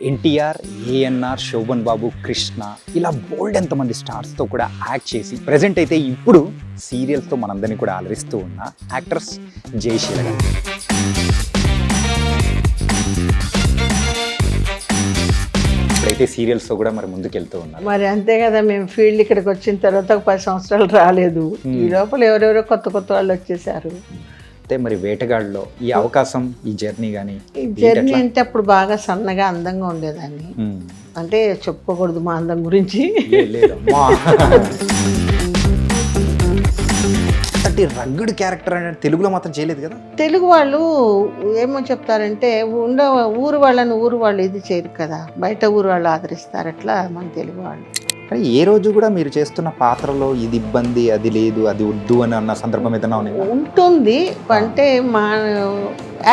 ఎన్టీఆర్, ఏఎన్ఆర్, శోభన్ బాబు, కృష్ణ ఇలా బోల్డ్ ఎంతమంది స్టార్స్తో కూడా యాక్ట్ చేసి ప్రజెంట్ అయితే ఇప్పుడు సీరియల్స్తో మనందరినీ కూడా అలరిస్తూ ఉన్న యాక్ట్రెస్ జయశీల గారు. ఇప్పుడైతే సీరియల్స్తో కూడా మరి ముందుకెళ్తూ ఉన్నారు. మరి అంతే కదా, మేము ఫీల్డ్ ఇక్కడికి వచ్చిన తర్వాత ఒక 10 సంవత్సరాలు రాలేదు. ఈ లోపల ఎవరెవరో కొత్త కొత్త వాళ్ళు వచ్చేసారు. అయితే మరి వేటగాడిలో ఈ అవకాశం, ఈ జర్నీ కానీ ఈ జర్నీ అంటే అప్పుడు బాగా సన్నగా అందంగా ఉండేదాన్ని. అంటే చెప్పుకోకూడదు మా అందం గురించి. అంటే రగ్గుడ్ క్యారెక్టర్ అనేది తెలుగులో మాత్రం చేయలేదు కదా. తెలుగు వాళ్ళు ఏమో చెప్తారంటే ఊరు వాళ్ళు ఇది చేయరు కదా, బయట ఊరు వాళ్ళు ఆదరిస్తారు. అట్లా మన తెలుగు వాళ్ళు. కానీ ఏ రోజు కూడా మీరు చేస్తున్న పాత్రలో ఇది ఇబ్బంది, అది లేదు, అది వద్దు అని అన్న సందర్భం ఏదైనా ఉంటుంది. అంటే మా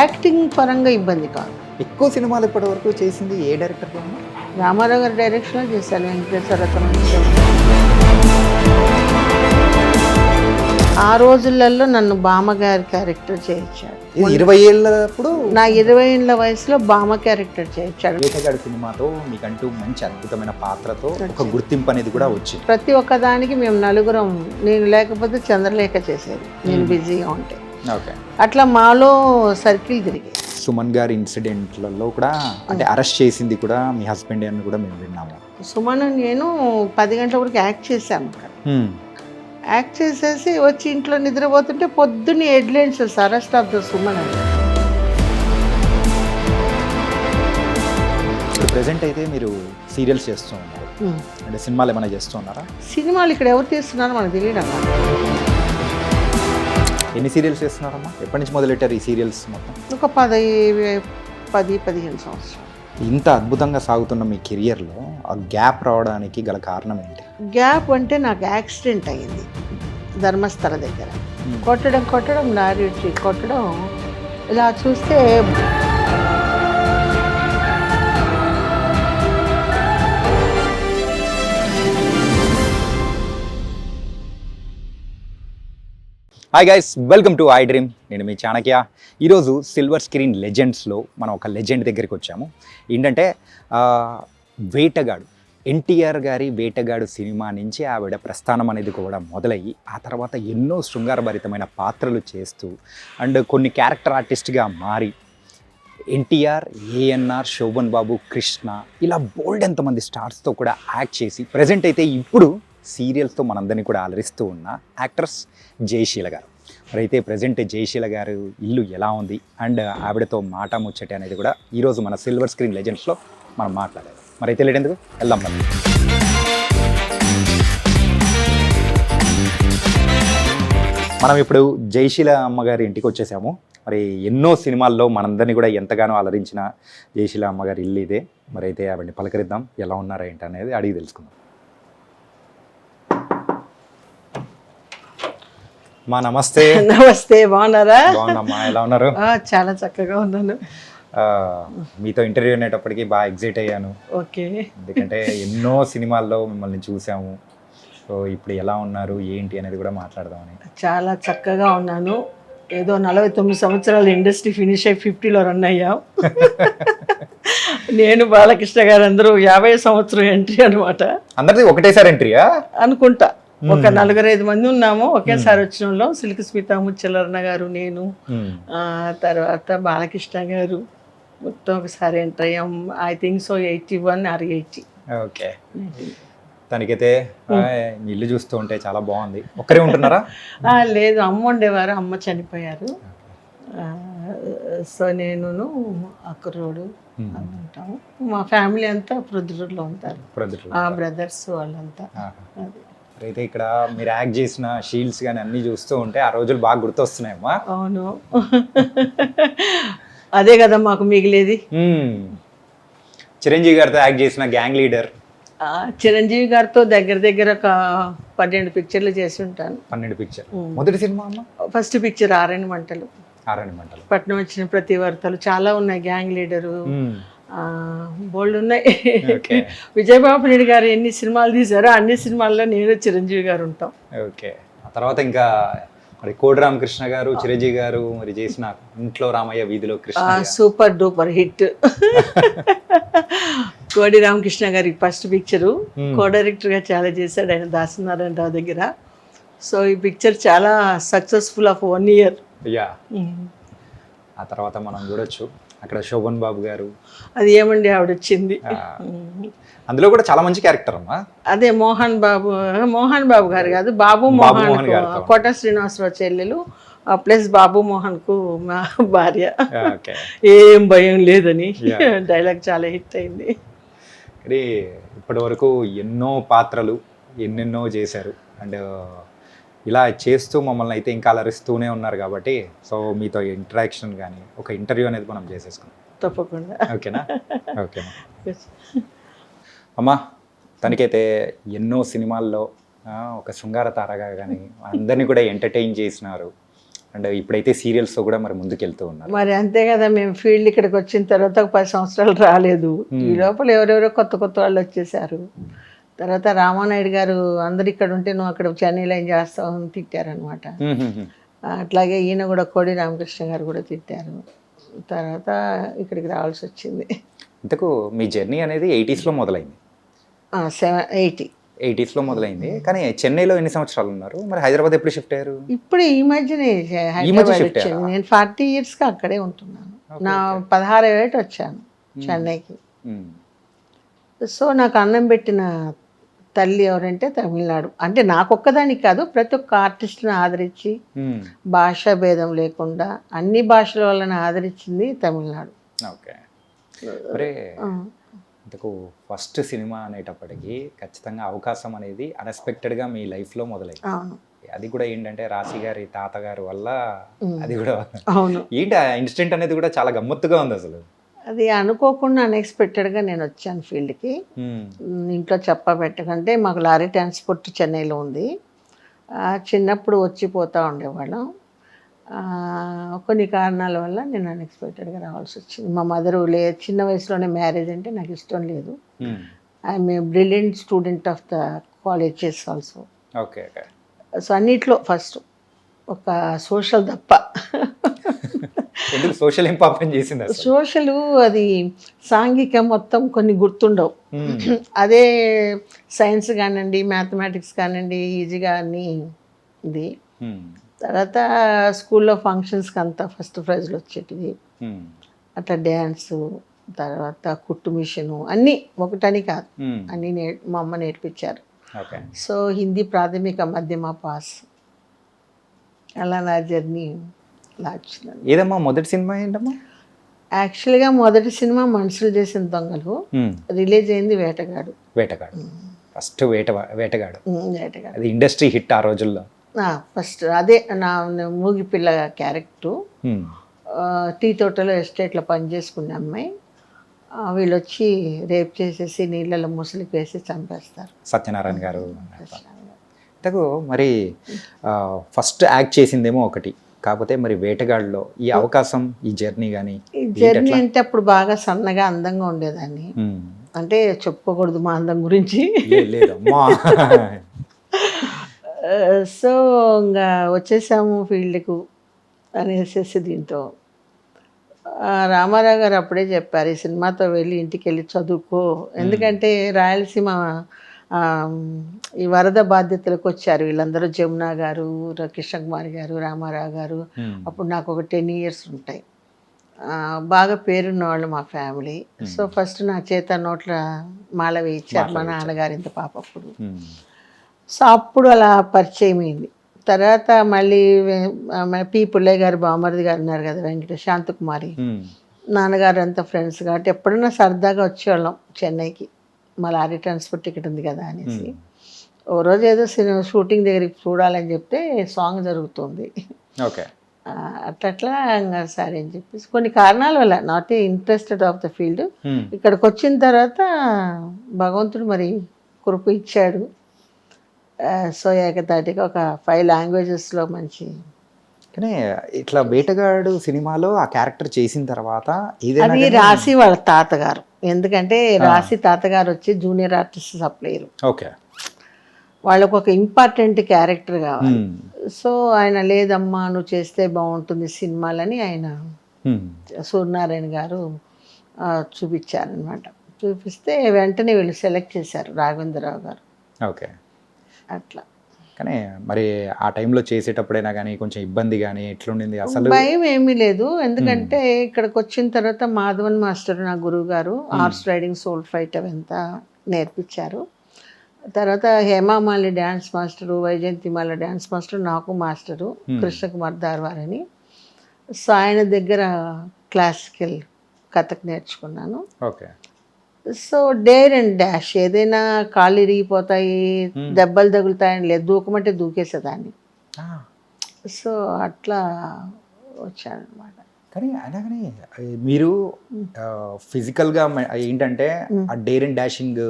యాక్టింగ్ పరంగా ఇబ్బంది కాదు. ఎక్కువ సినిమాలు ఇప్పటి వరకు చేసింది ఏ డైరెక్టర్లో? రామారావు గారి డైరెక్షన్లో చేశాను. వెంకటేశ్వర ఆ రోజులలో నన్ను బామ్మగారి క్యారెక్టర్ చేయించాడు. 20 ఏళ్ళప్పుడు నా 20 ఏళ్ళ వయసులో బామ్మ క్యారెక్టర్ చేయించాడు. వేటగాడు సినిమాతో మీకంటూ మంచి అద్భుతమైన పాత్రతో ఒక గుర్తింపు అనేది కూడా వచ్చింది. ప్రతి ఒక్కదానికి మేము నలుగురం, నేను లేకపోతే చంద్రలేఖ చేసేది, నేను బిజీగా ఉంటే. ఓకే, అట్లా మాలో సర్కిల్ తిరిగాయి. సుమన్ గారి ఇన్సిడెంట్లలో కూడా అంటే అరెస్ట్ చేసింది కూడా మీ హస్బెండ్ అని కూడా మేము విన్నాము. సుమన్ నేను 10 గంటల వరకు యాక్ట్ చేశాను అక్కడ. యాక్ట్ చేసేసి వచ్చి ఇంట్లో నిద్రపోతుంటే పొద్దున్నే headlines arrest of the Suman అని. ఇప్పుడు ప్రెసెంట్ అయితే మీరు సీరియల్స్ చేస్తూ ఉన్నారు, అంటే సినిమాలు ఏమైనా చేస్తూ ఉన్నారా? సినిమాలు ఇక్కడ ఎవరు తీస్తున్నారో మనకు తెలియడం. ఎన్ని సీరియల్స్ చేస్తున్నారమ్మా? ఎప్పటి నుంచి మొదలెట్టారు ఈ సీరియల్స్ మొత్తం? ఒక 10-15 సంవత్సరాలు. ఇంత అద్భుతంగా సాగుతున్న మీ కెరియర్లో ఆ గ్యాప్ రావడానికి గల కారణం ఏంటి? గ్యాప్ అంటే నాకు యాక్సిడెంట్ అయ్యింది ధర్మస్థల దగ్గర. కొట్టడం లారీ వచ్చి కొట్టడం. ఇలా చూస్తే hi guys, welcome to I dream. నేను మీ చాణక్య. ఈరోజు సిల్వర్ స్క్రీన్ లెజెండ్స్లో మనం ఒక లెజెండ్ దగ్గరికి వచ్చాము. ఏంటంటే వేటగాడు, ఎన్టీఆర్ గారి వేటగాడు సినిమా నుంచి ఆవిడ ప్రస్థానం అనేది కూడా మొదలయ్యి ఆ తర్వాత ఎన్నో శృంగారభరితమైన పాత్రలు చేస్తూ అండ్ కొన్ని క్యారెక్టర్ ఆర్టిస్ట్గా మారి ఎన్టీఆర్, ఏఎన్ఆర్, శోభన్ బాబు, కృష్ణ ఇలా బోల్డ్ ఎంతమంది స్టార్స్తో కూడా యాక్ట్ చేసి ప్రజెంట్ అయితే ఇప్పుడు సీరియల్స్తో మనందరినీ కూడా అలరిస్తూ ఉన్న యాక్ట్రెస్ జయశీల గారు. మరైతే ప్రజెంట్ జయశీల గారు ఇల్లు ఎలా ఉంది అండ్ ఆవిడతో మాట ముచ్చటి అనేది కూడా ఈరోజు మన సిల్వర్ స్క్రీన్ లెజెండ్స్లో మనం మాట్లాడాలి. మరైతే లేడెందుకు వెళ్దాం. మనం ఇప్పుడు జయశీల అమ్మగారి ఇంటికి వచ్చేసాము. మరి ఎన్నో సినిమాల్లో మనందరినీ కూడా ఎంతగానో అలరించిన జయశీల అమ్మగారి ఇల్లు ఇదే. మరైతే ఆవిడని పలకరిద్దాం, ఎలా ఉన్నారా ఏంటి అనేది అడిగి తెలుసుకుందాం. మా నమస్తే. నమస్తే, బాగున్నారా? బాగున్నామ్మా, ఎలా ఉన్నారు? చాలా చక్కగా ఉన్నాను. మీతో ఇంటర్వ్యూ అనేటప్పటికి బాగా ఎగ్జైట్ అయ్యాను. ఓకే, ఎందుకంటే ఎన్నో సినిమాల్లో మిమ్మల్ని చూసాము. సో ఇప్పుడు ఎలా ఉన్నారు ఏంటి అనేది కూడా మాట్లాడదామని. చాలా చక్కగా ఉన్నాను. ఏదో 49 సంవత్సరాలు ఇండస్ట్రీ ఫినిష్ అయ్యి 50లో రన్ అయ్యాం. నేను బాలకృష్ణ గారు అందరూ 50 సంవత్సరం ఎంట్రీ అనమాట. అందరిది ఒకటేసారి ఎంట్రీయా అనుకుంటా. ఒక 4-5 మంది ఉన్నాము ఒకేసారి వచ్చిన వాళ్ళం. సిల్క్ స్మిత, ముచ్చలర్ణ గారు, నేను, తర్వాత బాలకృష్ణ గారు, మొత్తం ఒకసారి ఎంటర్ అయ్యాం. I think so 81 or 80. Okay, తనకైతే ఇల్లు చూస్తూ ఉంటే చాలా బాగుంది. ఒక్కరే ఉంటున్నారా? లేదు, అమ్మ ఉండేవారు, అమ్మ చనిపోయారు. సో నేను అక్కరోడు ఉంటాము. మా ఫ్యామిలీ అంతా ప్రొద్దుటూరులో ఉంటారు, బ్రదర్స్ వాళ్ళంతా. అయితే ఇక్కడ మీరు యాక్ట్ చేసిన షీల్డ్స్ కానీ అన్ని చూస్తూ ఉంటే ఆ రోజులు బాగా గుర్తొస్తున్నాయమ్మా. అవును, అదే కదా మాకు మిగిలేది. చిరంజీవి గారితో యాక్ట్ చేసిన గ్యాంగ్ లీడర్. చిరంజీవి గారితో దగ్గర ఒక 12 పిక్చర్లు చేసి ఉంటాను. 12 పిక్చర్. మొదటి సినిమా అమ్మా? ఫస్ట్ పిక్చర్ ఆరణి మంటలు. పట్నం వచ్చిన ప్రతి వార్తలు చాలా ఉన్నాయి. గ్యాంగ్ లీడరు బోల్డ్ ఉన్నాయి. విజయబాబు నాయుడు గారు ఎన్ని సినిమాలు తీశారో అన్ని సినిమాల్లో నేను చిరంజీవి గారు ఉంటాం. ఓకే, ఆ తర్వాత ఇంకా మరి కోడి రామకృష్ణ గారు చిరంజీవి గారు మరి చేసిన ఇంట్లో రామయ్య వీధిలో కృష్ణ సూపర్ డూపర్ హిట్. కోడి రామకృష్ణ గారి ఫస్ట్ పిక్చరు కో డైరెక్టర్గా చాలా చేశాడు ఆయన దాసనారాయణరావు దగ్గర. సో ఈ పిక్చర్ చాలా సక్సెస్ఫుల్ ఆఫ్ 1 year. యా ఆ తర్వాత మనం చూడొచ్చు అక్కడ శోభన్ బాబు గారు, అది ఏమండి ఆవిడ వచ్చింది. అందులో కూడా చాలా మంచి క్యారెక్టర్ అమ్మా. అదే మోహన్ బాబు గారు కాదు, బాబు మోహన్ కోట శ్రీనివాసరావు చెల్లెలు ప్లస్ బాబు మోహన్ కు మా భార్య. ఏం భయం లేదని డైలాగ్ చాలా హిట్ అయింది. ఇది ఇప్పటి వరకు ఎన్నో పాత్రలు ఎన్నెన్నో చేశారు అండ్ ఇలా చేస్తూ మమ్మల్ని అయితే ఇంకా అలరిస్తూనే ఉన్నారు కాబట్టి సో మీతో ఇంటరాక్షన్ కానీ ఒక ఇంటర్వ్యూ అనేది మనం చేసేసుకున్నాం. తప్పకుండా. ఓకేనా? ఓకేనా అమ్మా. తనకైతే ఎన్నో సినిమాల్లో ఒక శృంగార తారగా కానీ అందరినీ కూడా ఎంటర్టైన్ చేసినారు అండ్ ఇప్పుడైతే సీరియల్స్తో కూడా మరి ముందుకెళ్తూ ఉన్నారు. మరి అంతే కదా, మేము ఫీల్డ్ ఇక్కడికి వచ్చిన తర్వాత ఒక 10 సంవత్సరాలు రాలేదు. ఈ లోపల ఎవరెవరో కొత్త వాళ్ళు వచ్చేసారు. తర్వాత రామానాయుడు గారు అందరు ఇక్కడ ఉంటే నువ్వు అక్కడ చెన్నైలో ఏం చేస్తావు అని తిట్టారనమాట. అట్లాగే ఈయన కూడా కోడి రామకృష్ణ గారు కూడా తిట్టారు. తర్వాత ఇక్కడికి రావాల్సి వచ్చింది. ఇంతకు మీ జర్నీ అనేది 80s మొదలైంది. 80s మొదలైంది. కానీ చెన్నైలో ఎన్ని సంవత్సరాలు ఉన్నారు? మరి హైదరాబాద్ ఎప్పుడు షిఫ్ట్ అయ్యారు? ఇప్పుడు ఈ మధ్యనే హైదరాబాద్ వచ్చింది. నేను 40 yearsగా అక్కడే ఉంటున్నాను. నా 16వ ఏట వచ్చాను చెన్నైకి. సో నాకు అన్నం పెట్టిన తల్లి ఎవరంటే తమిళనాడు. అంటే నాకొక్కదానికి కాదు, ప్రతి ఒక్క ఆర్టిస్ట్ని ఆదరించి భాషా భేదం లేకుండా అన్ని భాషల వాళ్ళని ఆదరించింది తమిళనాడు. ఓకే. మరి ఇంతకు ఫస్ట్ సినిమా అనేటప్పటికీ ఖచ్చితంగా అవకాశం అనేది అన్ఎక్స్పెక్టెడ్గా మీ లైఫ్లో మొదలైంది. అది కూడా ఏంటంటే రాశి గారి తాతగారు వల్ల అది కూడా ఏంటి ఆ ఇన్సిడెంట్ అనేది కూడా చాలా గమ్మత్తుగా ఉంది అసలు. అది అనుకోకుండా అన్ఎక్స్పెక్టెడ్గా నేను వచ్చాను ఫీల్డ్కి. ఇంట్లో చెప్పబెట్టకంటే మాకు లారీ ట్రాన్స్పోర్ట్ చెన్నైలో ఉంది. చిన్నప్పుడు వచ్చిపోతూ ఉండేవాళ్ళం. కొన్ని కారణాల వల్ల నేను అన్ఎక్స్పెక్టెడ్గా రావాల్సి వచ్చింది. మా మదరు చిన్న వయసులోనే మ్యారేజ్ అంటే నాకు ఇష్టం లేదు. I'm a brilliant student of the colleges also. Okay. So అన్నిట్లో ఫస్ట్ ఒక సోషల్ తప్ప. సోషల్ ఏం పాపం చేసింది? సోషల్ అది సాంఘిక మొత్తం కొన్ని గుర్తుండవు. అదే సైన్స్ కానివ్వండి, మ్యాథమెటిక్స్ కానివ్వండి ఈజీగా అన్నీ ఇది. తర్వాత స్కూల్లో ఫంక్షన్స్కి అంతా ఫస్ట్ ప్రైజ్లు వచ్చేటివి. అట్లా డ్యాన్సు, తర్వాత కుట్టు మిషను అన్నీ ఒకటని కాదు, అన్నీ మా అమ్మ నేర్పించారు. సో హిందీ ప్రాథమిక మధ్యమ పాస్. అలా నా జర్నీ ఇలా వచ్చింది. ఏదమ్మా మొదటి సినిమా ఏంటమ్మా? యాక్చువల్గా మొదటి సినిమా మనుషులు చేసిన దొంగలు, రిలీజ్ అయింది వేటగాడు. ఫస్ట్ వేటగాడు అది ఇండస్ట్రీ హిట్ ఆ రోజుల్లో. ఫస్ట్ అదే నా మూగిపిల్ల క్యారెక్టరు. టీ తోటలో ఎస్టేట్లో పనిచేసుకునే అమ్మాయి. వీళ్ళు వచ్చి రేప్ చేసేసి నీళ్ళలో ముసలికి వేసి చంపేస్తారు. సత్యనారాయణ గారు. మరి ఫస్ట్ యాక్ట్ చేసిందేమో ఒకటి, కాకపోతే మరి వేటగాడిలో ఈ అవకాశం, ఈ జర్నీ కానీ. ఈ జర్నీ అంటే అప్పుడు బాగా సన్నగా అందంగా ఉండేదాన్ని. అంటే చెప్పుకోకూడదు మా అందం గురించి. సో ఇంకా వచ్చేసాము ఫీల్డ్కు అనేసి దీంతో రామారావు గారు అప్పుడే చెప్పారు, ఈ సినిమాతో వెళ్ళి ఇంటికి వెళ్ళి చదువుకో. ఎందుకంటే రాయలసీమ ఈ వరద బాధ్యతలకు వచ్చారు వీళ్ళందరూ. జమున గారు, కృష్ణ కుమార్ గారు, రామారావు గారు. అప్పుడు నాకు ఒక 10 years ఉంటాయి. బాగా పేరున్న వాళ్ళు మా ఫ్యామిలీ. సో ఫస్ట్ నా చేత నోట్ల మాల వేయించారు మా నాన్నగారు ఇంత పాప అప్పుడు. సో అప్పుడు అలా పరిచయం అయింది. తర్వాత మళ్ళీ పి పుల్లయ్య గారు బామర్ది గారు ఉన్నారు కదా, వెంకట శాంతకుమారి నాన్నగారు అంతా ఫ్రెండ్స్ కాబట్టి ఎప్పుడైనా సరదాగా వచ్చేవాళ్ళం చెన్నైకి. మా లారీ ట్రాన్స్పోర్ట్ టికెట్ ఉంది కదా అనేసి. ఓ రోజు ఏదో సినిమా షూటింగ్ దగ్గరికి చూడాలని చెప్తే సాంగ్ జరుగుతుంది. ఓకే. అట్లా ఇంకా సరే అని చెప్పేసి కొన్ని కారణాల వల్ల not interested of the field. ఇక్కడికి వచ్చిన తర్వాత భగవంతుడు మరి కృప ఇచ్చాడు. సో ఏకతాటిగా ఒక 5 languagesలో మంచి. కానీ ఇట్లా వేటగాడు సినిమాలో ఆ క్యారెక్టర్ చేసిన తర్వాత అది రాసి వాళ్ళ తాతగారు. ఎందుకంటే రాసి తాతగారు వచ్చి జూనియర్ ఆర్టిస్ట్ సప్లైయర్. ఓకే. వాళ్ళకు ఒక ఇంపార్టెంట్ క్యారెక్టర్ కావాలి. సో ఆయన లేదమ్మా నువ్వు చేస్తే బాగుంటుంది సినిమాలని ఆయన సూర్యనారాయణ గారు చూపించారనమాట. చూపిస్తే వెంటనే వీళ్ళు సెలెక్ట్ చేశారు రాఘవేంద్రరావు గారు. ఓకే. అట్లా కానీ మరి ఆ టైంలో చేసేటప్పుడైనా కానీ కొంచెం ఇబ్బంది కానీ ఎట్లుండింది అసలు? భయం ఏమీ లేదు, ఎందుకంటే ఇక్కడికి వచ్చిన తర్వాత మాధవన్ మాస్టర్ నా గురువు గారు హార్స్ రైడింగ్, సోల్ ఫైట్ అవంతా నేర్పించారు. తర్వాత Hemamalini dance master, Vyjayanthimala dance master, నాకు మాస్టరు కృష్ణకుమార్ దార్వార్ అని. సో ఆయన దగ్గర క్లాసికల్ కథక్ నేర్చుకున్నాను. Okay. So dare and dash, ఏదైనా కాళ్ళు ఇరిగిపోతాయి, దెబ్బలు తగులుతాయని లేదు, దూకమంటే దూకేసేదాన్ని. సో అట్లా వచ్చానమాట. కానీ అయినా కానీ మీరు ఫిజికల్గా ఏంటంటే ఆ డేర్ అండ్ డాషింగ్,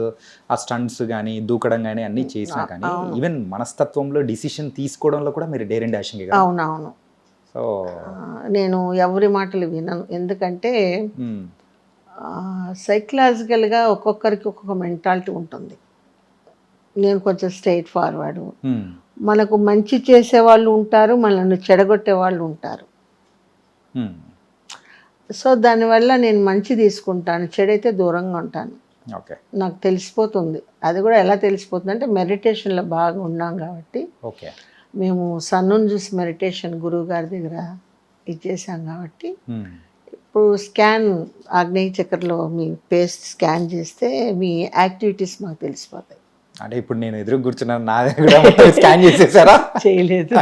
ఆ స్టంట్స్ కానీ దూకడం కానీ అన్నీ చేసినా కానీ ఈవెన్ మనస్తత్వంలో డిసిషన్ తీసుకోవడంలో కూడా మీరు డేర్ అండ్ డాషింగ్. అవునవును. సో నేను ఎవరి మాటలు వినను, ఎందుకంటే సైకలాజికల్గా ఒక్కొక్కరికి ఒక్కొక్క మెంటాలిటీ ఉంటుంది. నేను కొంచెం స్ట్రైట్ ఫార్వర్డ్, మనకు మంచి చేసే వాళ్ళు ఉంటారు, మనల్ని చెడగొట్టే వాళ్ళు ఉంటారు. సో దానివల్ల నేను మంచి తీసుకుంటాను, చెడైతే దూరంగా ఉంటాను. ఓకే. నాకు తెలిసిపోతుంది. అది కూడా ఎలా తెలిసిపోతుంది అంటే మెడిటేషన్లో బాగా ఉన్నాం కాబట్టి. ఓకే. మేము సన్నును చూసి మెడిటేషన్ గురువు గారి దగ్గర ఇచ్చేసాం కాబట్టి ఇప్పుడు స్కాన్ ఆగ్నేయ చక్రలో మీ పేస్ట్ స్కాన్ చేస్తే మీ యాక్టివిటీస్ మాకు తెలిసిపోతాయి. అంటే ఇప్పుడు నేను ఎదురు కూర్చున్నాను, నా దగ్గర స్కాన్ చేసేసారా? చేయలేదు.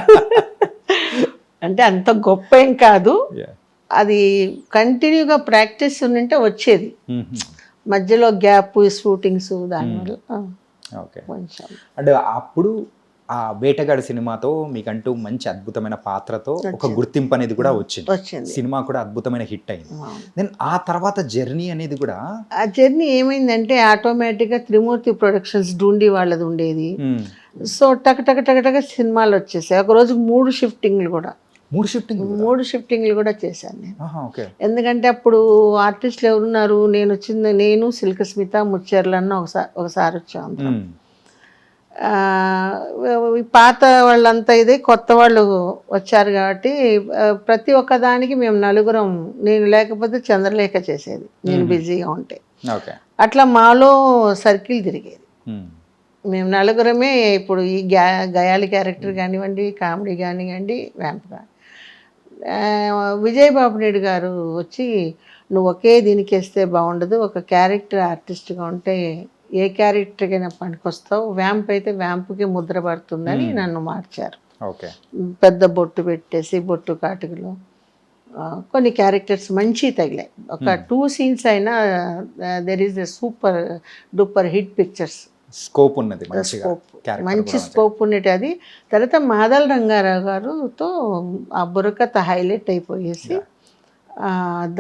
అంటే అంత గొప్ప ఏం కాదు, అది కంటిన్యూగా ప్రాక్టీస్ ఉంటే వచ్చేది. మధ్యలో గ్యాప్, షూటింగ్స్ దానివల్ల కొంచెం. అంటే అప్పుడు ఆ వేటగాడు సినిమాతో మీకంటూ మంచి అద్భుతమైన పాత్రతో ఒక గుర్తింపు అనేది కూడా వచ్చింది. సినిమా కూడా అద్భుతమైన హిట్ అయింది. దెన్ ఆ తర్వాత జర్నీ అనేది కూడా, ఆ జర్నీ ఏమైందంటే ఆటోమేటిక్గా త్రిమూర్తి ప్రొడక్షన్స్ డూండి వాళ్ళది ఉండేది. సో టక్ టక్ టక్ టక్ సినిమాలు వచ్చేసాయి. ఒక రోజు 3 షిఫ్టింగ్లు కూడా, 3 షిఫ్టింగ్లు కూడా చేశాను నేను. ఎందుకంటే అప్పుడు ఆర్టిస్టులు ఎవరున్నారు, నేను సిల్క్ స్మిత, ముచ్చెర్లన్న ఒకసారి వచ్చాము. పాత వాళ్ళంతా ఇదే, కొత్త వాళ్ళు వచ్చారు కాబట్టి ప్రతి ఒక్క దానికి మేము నలుగురం, నేను లేకపోతే చంద్రలేఖ చేసేది, నేను బిజీగా ఉంటే. అట్లా మాలో సర్కిల్ తిరిగేది. మేము నలుగురమే. ఇప్పుడు ఈ గయాలి క్యారెక్టర్ కానివ్వండి, కామెడీ కానివ్వండి, వ్యాంప్ కానీ. విజయబాబు నాయుడు గారు వచ్చి నువ్వు ఒకే దీనికి వేస్తే బాగుండదు, ఒక క్యారెక్టర్ ఆర్టిస్ట్గా ఉంటే ఏ క్యారెక్టర్కైనా పనికొస్తావు, వ్యాంప్ అయితే వ్యాంప్కి ముద్ర పడుతుందని నన్ను మార్చారు. పెద్ద బొట్టు పెట్టేసి, బొట్టు కాటుకలో కొన్ని క్యారెక్టర్స్ మంచి తగిలాయి. ఒక 2 సీన్స్ అయినా there is a super duper hit pictures. Scope ఉన్నది, మంచి స్కోప్ ఉన్నది. అది తర్వాత మాదల రంగారావు గారుతో ఆ బుర్రకథ హైలైట్ అయిపోయేసి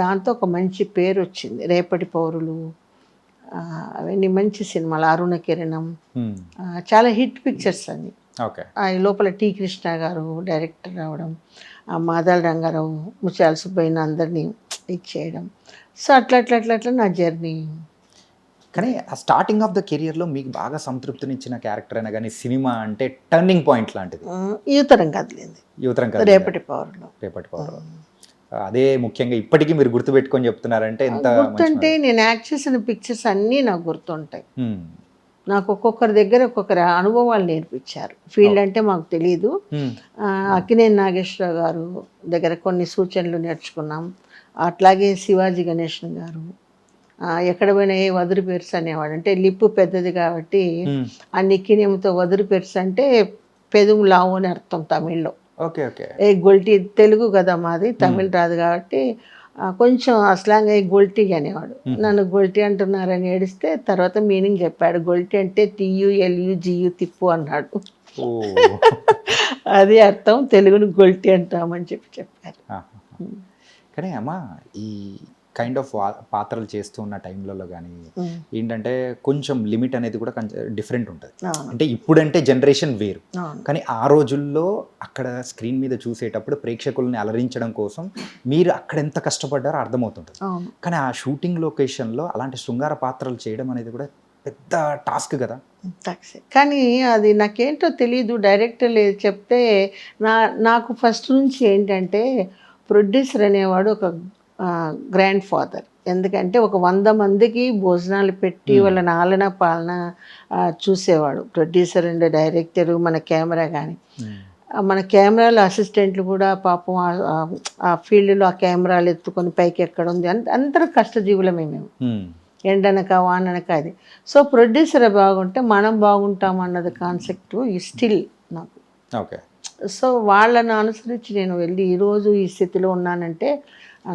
దాంతో ఒక మంచి పేరు వచ్చింది. రేపటి పౌరులు అవన్నీ మంచి సినిమాలు, అరుణ కిరణం, చాలా హిట్ పిక్చర్స్ అన్ని. ఈ లోపల టి కృష్ణ గారు డైరెక్టర్ రావడం, మాదల రంగారావు, ముత్యాల సుబ్బయ్య అందరినీ ఇచ్చేయడం. సో అట్లా అట్లా అట్లా అట్లా నా జర్నీ. కానీ ఆ స్టార్టింగ్ ఆఫ్ ద కెరియర్లో మీకు బాగా సంతృప్తినిచ్చిన క్యారెక్టర్ అయినా కానీ సినిమా అంటే టర్నింగ్ పాయింట్ లాంటిది యువతరం కదిలింది. రేపటి పౌరులు. అదే ముఖ్యంగా ఇప్పటికీ మీరు గుర్తుపెట్టుకొని చెప్తున్నారంటే ఎంత గుర్తుంటే, నేను యాక్ట్ చేసిన పిక్చర్స్ అన్నీ నాకు గుర్తుంటాయి. నాకు ఒక్కొక్కరి దగ్గర ఒక్కొక్కరి అనుభవాలు నేర్పించారు. ఫీల్డ్ అంటే మాకు తెలియదు. అక్కినేని నాగేశ్వరరావు గారు దగ్గర కొన్ని సూచనలు నేర్చుకున్నాం. అట్లాగే శివాజీ గణేశన్ గారు ఎక్కడ పోయినా ఏ వదురు పెరుసు అనేవాడు. అంటే లిప్పు పెద్దది కాబట్టి ఆ నిక్కినేమితో వదురు పెరుసు అంటే పెదుము లావు అని అర్థం తమిళ్లో. ఏ గొల్టీ, తెలుగు కదా మాది, తమిళ్ రాదు కాబట్టి కొంచెం అసలాంగా గొల్టీ అనేవాడు. నన్ను గొల్టీ అంటున్నారని ఏడిస్తే తర్వాత మీనింగ్ చెప్పాడు. గొల్టీ అంటే TULUGU తిప్పు అన్నాడు. అది అర్థం, తెలుగును గొల్టీ అంటామని చెప్పారు. కానీ అమ్మా ఈ కైండ్ ఆఫ్ పాత్రలు చేస్తూ ఉన్న టైంలలో కానీ ఏంటంటే కొంచెం లిమిట్ అనేది కూడా డిఫరెంట్ ఉంటుంది. అంటే ఇప్పుడంటే జనరేషన్ వేరు, కానీ ఆ రోజుల్లో అక్కడ స్క్రీన్ మీద చూసేటప్పుడు ప్రేక్షకుల్ని అలరించడం కోసం మీరు అక్కడ ఎంత కష్టపడ్డారో అర్థమవుతుంటుంది. కానీ ఆ షూటింగ్ లొకేషన్లో అలాంటి శృంగార పాత్రలు చేయడం అనేది కూడా పెద్ద టాస్క్ కదా. కానీ అది నాకేంటో తెలియదు, డైరెక్టర్ లేదు చెప్తే. నాకు ఫస్ట్ నుంచి ఏంటంటే ప్రొడ్యూసర్ అనేవాడు ఒక గ్రాండ్ ఫాదర్. ఎందుకంటే ఒక 100 మందికి భోజనాలు పెట్టి వాళ్ళ నాలన పాలన చూసేవాడు ప్రొడ్యూసర్ అండ్ డైరెక్టరు. మన కెమెరా కానీ, మన కెమెరాలో అసిస్టెంట్లు కూడా పాపం ఆ ఫీల్డ్లో ఆ కెమెరాలు ఎత్తుకొని పైకి ఎక్కడం ఉంది. అందరూ కష్టజీవులమే మేము, ఎండనక వాననక అది. సో ప్రొడ్యూసర్ బాగుంటే మనం బాగుంటాం అన్నది కాన్సెప్ట్ స్టిల్ నాకు. ఓకే. సో వాళ్ళను అనుసరించి నేను వెళ్ళి ఈరోజు ఈ స్థితిలో ఉన్నానంటే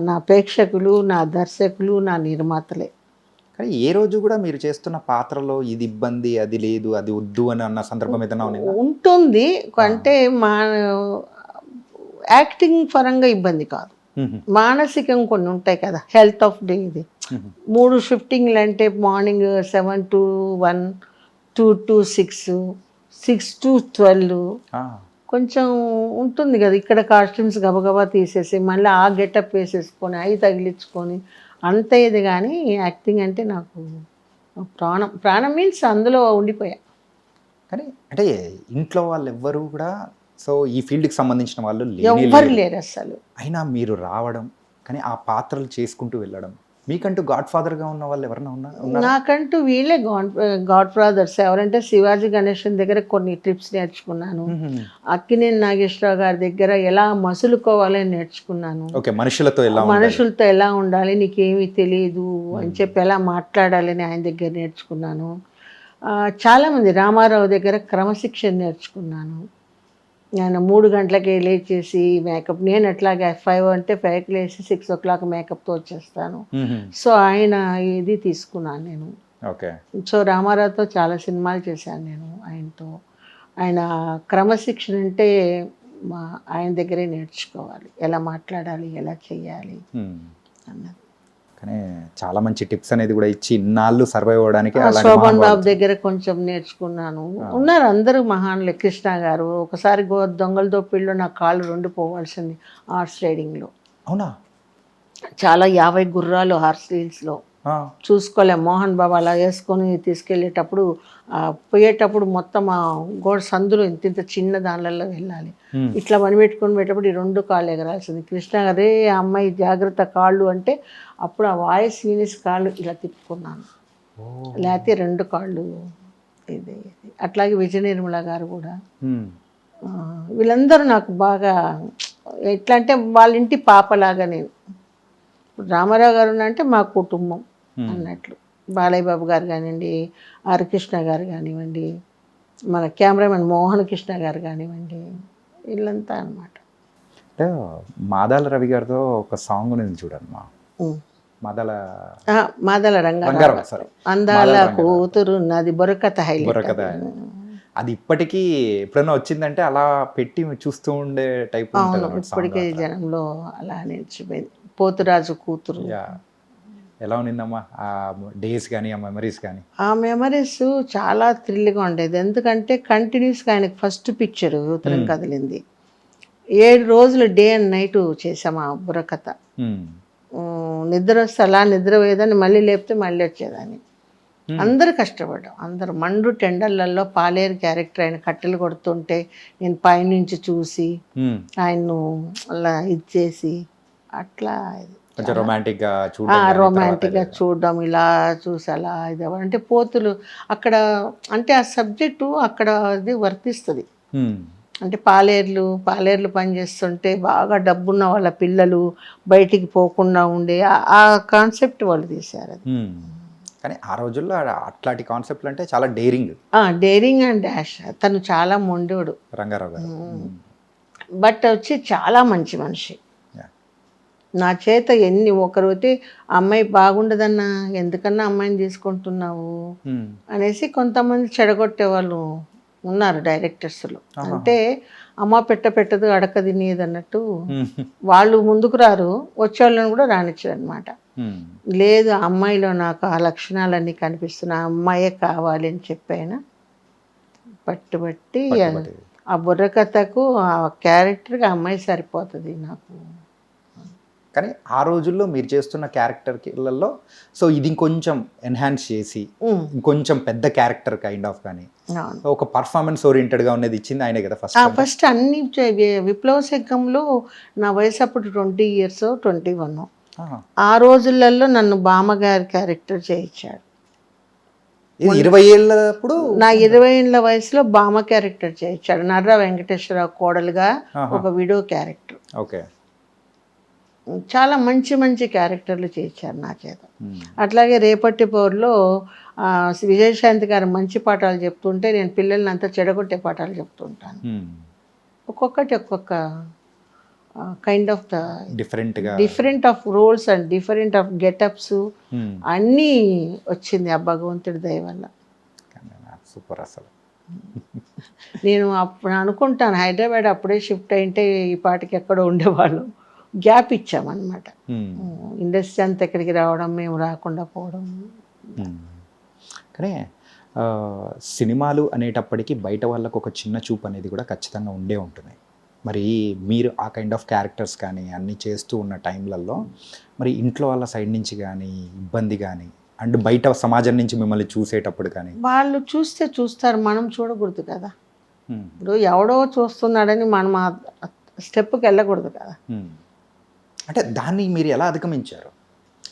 నా ప్రేక్షకులు, నా దర్శకులు, నా నిర్మాతలే. కానీ ఏ రోజు కూడా మీరు చేస్తున్న పాత్రలో ఇది ఇబ్బంది, అది లేదు, అది వద్దు అని అన్న సందర్భం ఏదైనా ఉన్నదా? ఉంటుంది. అంటే మా యాక్టింగ్ పరంగా ఇబ్బంది కాదు, మానసికం కొన్ని ఉంటాయి కదా, హెల్త్ ఆఫ్ డే ఇది. 3 షిఫ్టింగ్లు అంటే మార్నింగ్ 7 to 1, 2 to 6, 6 to 12 కొంచెం ఉంటుంది కదా. ఇక్కడ కాస్ట్యూమ్స్ గబగబా తీసేసి మళ్ళీ ఆ గెటప్ వేసేసుకొని అవి తగిలించుకొని అంత ఇది. కానీ యాక్టింగ్ అంటే నాకు ప్రాణం. ప్రాణం మీన్స్ అందులో ఉండిపోయా. కానీ అంటే ఇంట్లో వాళ్ళు ఎవ్వరు కూడా సో ఈ ఫీల్డ్కి సంబంధించిన వాళ్ళు ఎవ్వరు లేరు అసలు. అయినా మీరు రావడం, కానీ ఆ పాత్రలు చేసుకుంటూ వెళ్ళడం, మీకంటూ గాడ్ ఫాదర్గా ఉన్న వాళ్ళు ఎవరైనా ఉన్నా? నాకంటూ వీళ్ళే గాడ్ ఫాదర్స్. ఎవరంటే శివాజీ గణేశన్ దగ్గర కొన్ని ట్రిప్స్ నేర్చుకున్నాను. అక్కినేని నాగేశ్వరరావు గారి దగ్గర ఎలా మసులుకోవాలని నేర్చుకున్నాను. ఓకే, మనుషులతో ఎలా ఉండాలి, నీకేమీ తెలియదు అని చెప్పి ఎలా మాట్లాడాలని ఆయన దగ్గర నేర్చుకున్నాను. చాలామంది రామారావు దగ్గర క్రమశిక్షణ నేర్చుకున్నాను. ఆయన 3 గంటలకే లేచేసి మేకప్, నేను ఎట్లాగే 5 అంటే 5కి లేచి 6 o'clock మేకప్తో వచ్చేస్తాను. సో ఆయన ఇది తీసుకున్నాను నేను. ఓకే. సో రామారావుతో చాలా సినిమాలు చేశాను నేను ఆయనతో. ఆయన క్రమశిక్షణ అంటే ఆయన దగ్గరే నేర్చుకోవాలి, ఎలా మాట్లాడాలి, ఎలా చెయ్యాలి అన్నది. కానీ చాలా మంచి టిప్స్ అనేది కూడా ఇచ్చి ఇన్నాళ్ళు సర్వైవ్ అవ్వడానికి శోభన్ బాబు దగ్గర కొంచెం నేర్చుకున్నాను. ఉన్నారు అందరూ మహాన్లే. కృష్ణ గారు ఒకసారి దొంగల దోపిడిలో నా కాళ్ళు 2 పోవాల్సింది హార్స్ రైడింగ్లో. అవునా? చాలా 50 గుర్రాలు హార్స్ రీల్స్లో చూసుకోలే. మోహన్ బాబు అలా వేసుకొని తీసుకెళ్ళేటప్పుడు పోయేటప్పుడు మొత్తం ఆ గోడ సందులో ఇంత చిన్న దానిలలో వెళ్ళాలి. ఇట్లా పెట్టుకొని పోయేటప్పుడు ఈ 2 కాళ్ళు ఎగరాల్సింది. కృష్ణ గారే అమ్మాయి జాగ్రత్త కాళ్ళు అంటే అప్పుడు ఆ వాయిస్ వినేసి కాళ్ళు ఇలా తిప్పుకున్నాను, లేకపోతే 2 కాళ్ళు ఇది. అట్లాగే విజయ నిర్మల గారు కూడా, వీళ్ళందరూ నాకు బాగా ఎట్లా అంటే వాళ్ళ ఇంటి పాపలాగా. నేను రామారావు గారు అంటే మా కుటుంబం అన్నట్లు. బాలయ్య బాబు గారు కానివ్వండి, ఆర్ కృష్ణ గారు కానివ్వండి, మన కెమెరామెన్ మోహన్ కృష్ణ గారు కానివ్వండి, వీళ్ళంతా అనమాట. అంటే మాదాల రవి గారితో ఒక సాంగ్ ఉంది చూడమ్మా, మాదల రంగారావు అందాల కూతురు నాది బొరకథ హైలైట్. అది ఇప్పటికీ ఎప్పుడైనా వచ్చిందంటే అలా పెట్టి చూస్తూ ఉండే టైప్. ఇప్పటికే జనంలో అలా నిలిచిపోయింది. పోతురాజు కూతురు ఎలా ఉన్నిందమ్మా ఆ డేస్ కానీ, ఆ మెమరీస్ కానీ? ఆ మెమరీస్ చాలా థ్రిల్గా ఉండేది. ఎందుకంటే కంటిన్యూస్గా ఆయనకు ఫస్ట్ పిక్చర్ ఉత్తరం కదిలింది. 7 రోజులు డే అండ్ నైట్ చేసాము ఆ బుర్రకథ. నిద్ర వస్తే అలా నిద్రపోయేదాన్ని, మళ్ళీ లేపితే మళ్ళీ వచ్చేదాన్ని. అందరూ కష్టపడ్డాం. అందరూ మండు టెండర్లలో పాలేరు క్యారెక్టర్ ఆయన కట్టెలు కొడుతుంటే నేను పైనుంచి చూసి ఆయన్ను అలా ఇది చేసి అట్లా రొమాంటిక్గా చూడడం, ఇలా చూసి అలా ఇది అంటే పోతులు అక్కడ అంటే ఆ సబ్జెక్టు అక్కడ అది వర్తిస్తుంది. అంటే పాలేర్లు పనిచేస్తుంటే బాగా డబ్బున్న వాళ్ళ పిల్లలు బయటికి పోకుండా ఉండే ఆ కాన్సెప్ట్ వాళ్ళు తీశారు. అది కానీ ఆ రోజుల్లో అట్లాంటి కాన్సెప్ట్లు అంటే చాలా డేరింగ్ అండ్ డాష్. తను చాలా మొండోడు రంగారావు గారు. బట్ వచ్చి చాలా మంచి మనిషి. నా చేత ఒకరు అయితే అమ్మాయి బాగుండదన్నా, ఎందుకన్నా అమ్మాయిని తీసుకుంటున్నావు అనేసి కొంతమంది చెడగొట్టే వాళ్ళు ఉన్నారు డైరెక్టర్స్లో. అంటే అమ్మ పెట్టదు అడక తినేది అన్నట్టు వాళ్ళు ముందుకు రారు, వచ్చేవాళ్ళని కూడా రానిచ్చారు అనమాట. లేదు అమ్మాయిలో నాకు ఆ లక్షణాలన్నీ కనిపిస్తున్నాయి, అమ్మాయే కావాలి అని చెప్పాను. పట్టుబట్టి ఆ బుర్రకథకు ఆ క్యారెక్టర్కి అమ్మాయి సరిపోతుంది నాకు. కానీ ఆ రోజుల్లో మీరు చేస్తున్న క్యారెక్టర్లలో సో ఇది ఇంకొంచెం ఎన్హాన్స్ చేసి ఇంకొంచెం పెద్ద క్యారెక్టర్ కైండ్ ఆఫ్ కానీ అవును. ఒక పర్ఫార్మెన్స్ ఓరియంటెడ్గా ఉన్నది ఇచ్చింది ఆయనే కదా ఫస్ట్. ఫస్ట్ అన్ని విప్లవ శకంలో నా వయసు అప్పుడు 20 years 21. ఆ రోజులలో నన్ను బామ్మగారి క్యారెక్టర్ చేయించాడు. ఇది 20 ఏళ్ళప్పుడు నా 20 ఏళ్ళ వయసులో బామ్మ క్యారెక్టర్ చేయించాడు. నర్రా వెంకటేశ్వరరావు కోడలుగా ఒక విడో క్యారెక్టర్. ఓకే. చాలా మంచి మంచి క్యారెక్టర్లు చేయించారు నా చేత. అట్లాగే రేపటి పౌరులో విజయశాంతి గారు మంచి పాఠాలు చెప్తుంటే నేను పిల్లల్ని అంతా చెడగొట్టే పాఠాలు చెప్తుంటాను. ఒక్కొక్కటి ఒక్కొక్క kind of the different of roles and different of getups అన్నీ వచ్చింది ఆ భగవంతుడి దయ వల్ల. సూపర్. అసలు నేను అప్పుడు అనుకుంటాను హైదరాబాద్ అప్పుడే షిఫ్ట్ అయింటే ఈ పాటికి ఎక్కడో ఉండేవాళ్ళు. గ్యాప్ ఇచ్చామన్నమాట. ఇండస్ట్రీ అంతా ఎక్కడికి రావడం, మేము రాకుండా పోవడం. కానీ సినిమాలు అనేటప్పటికీ బయట వాళ్ళకు ఒక చిన్న చూపు అనేది కూడా ఖచ్చితంగా ఉండే ఉంటుంది. మరి మీరు ఆ కైండ్ ఆఫ్ క్యారెక్టర్స్ కానీ అన్నీ చేస్తూ ఉన్న టైంలలో మరి ఇంట్లో వాళ్ళ సైడ్ నుంచి కానీ ఇబ్బంది కానీ అండ్ బయట సమాజం నుంచి మిమ్మల్ని చూసేటప్పుడు కానీ? వాళ్ళు చూస్తే చూస్తారు, మనం చూడకూడదు కదా. ఇప్పుడు ఎవడో చూస్తున్నాడని మనం ఆ స్టెప్కి వెళ్ళకూడదు కదా. అంటే దాన్ని మీరు ఎలా అధిగమించారు?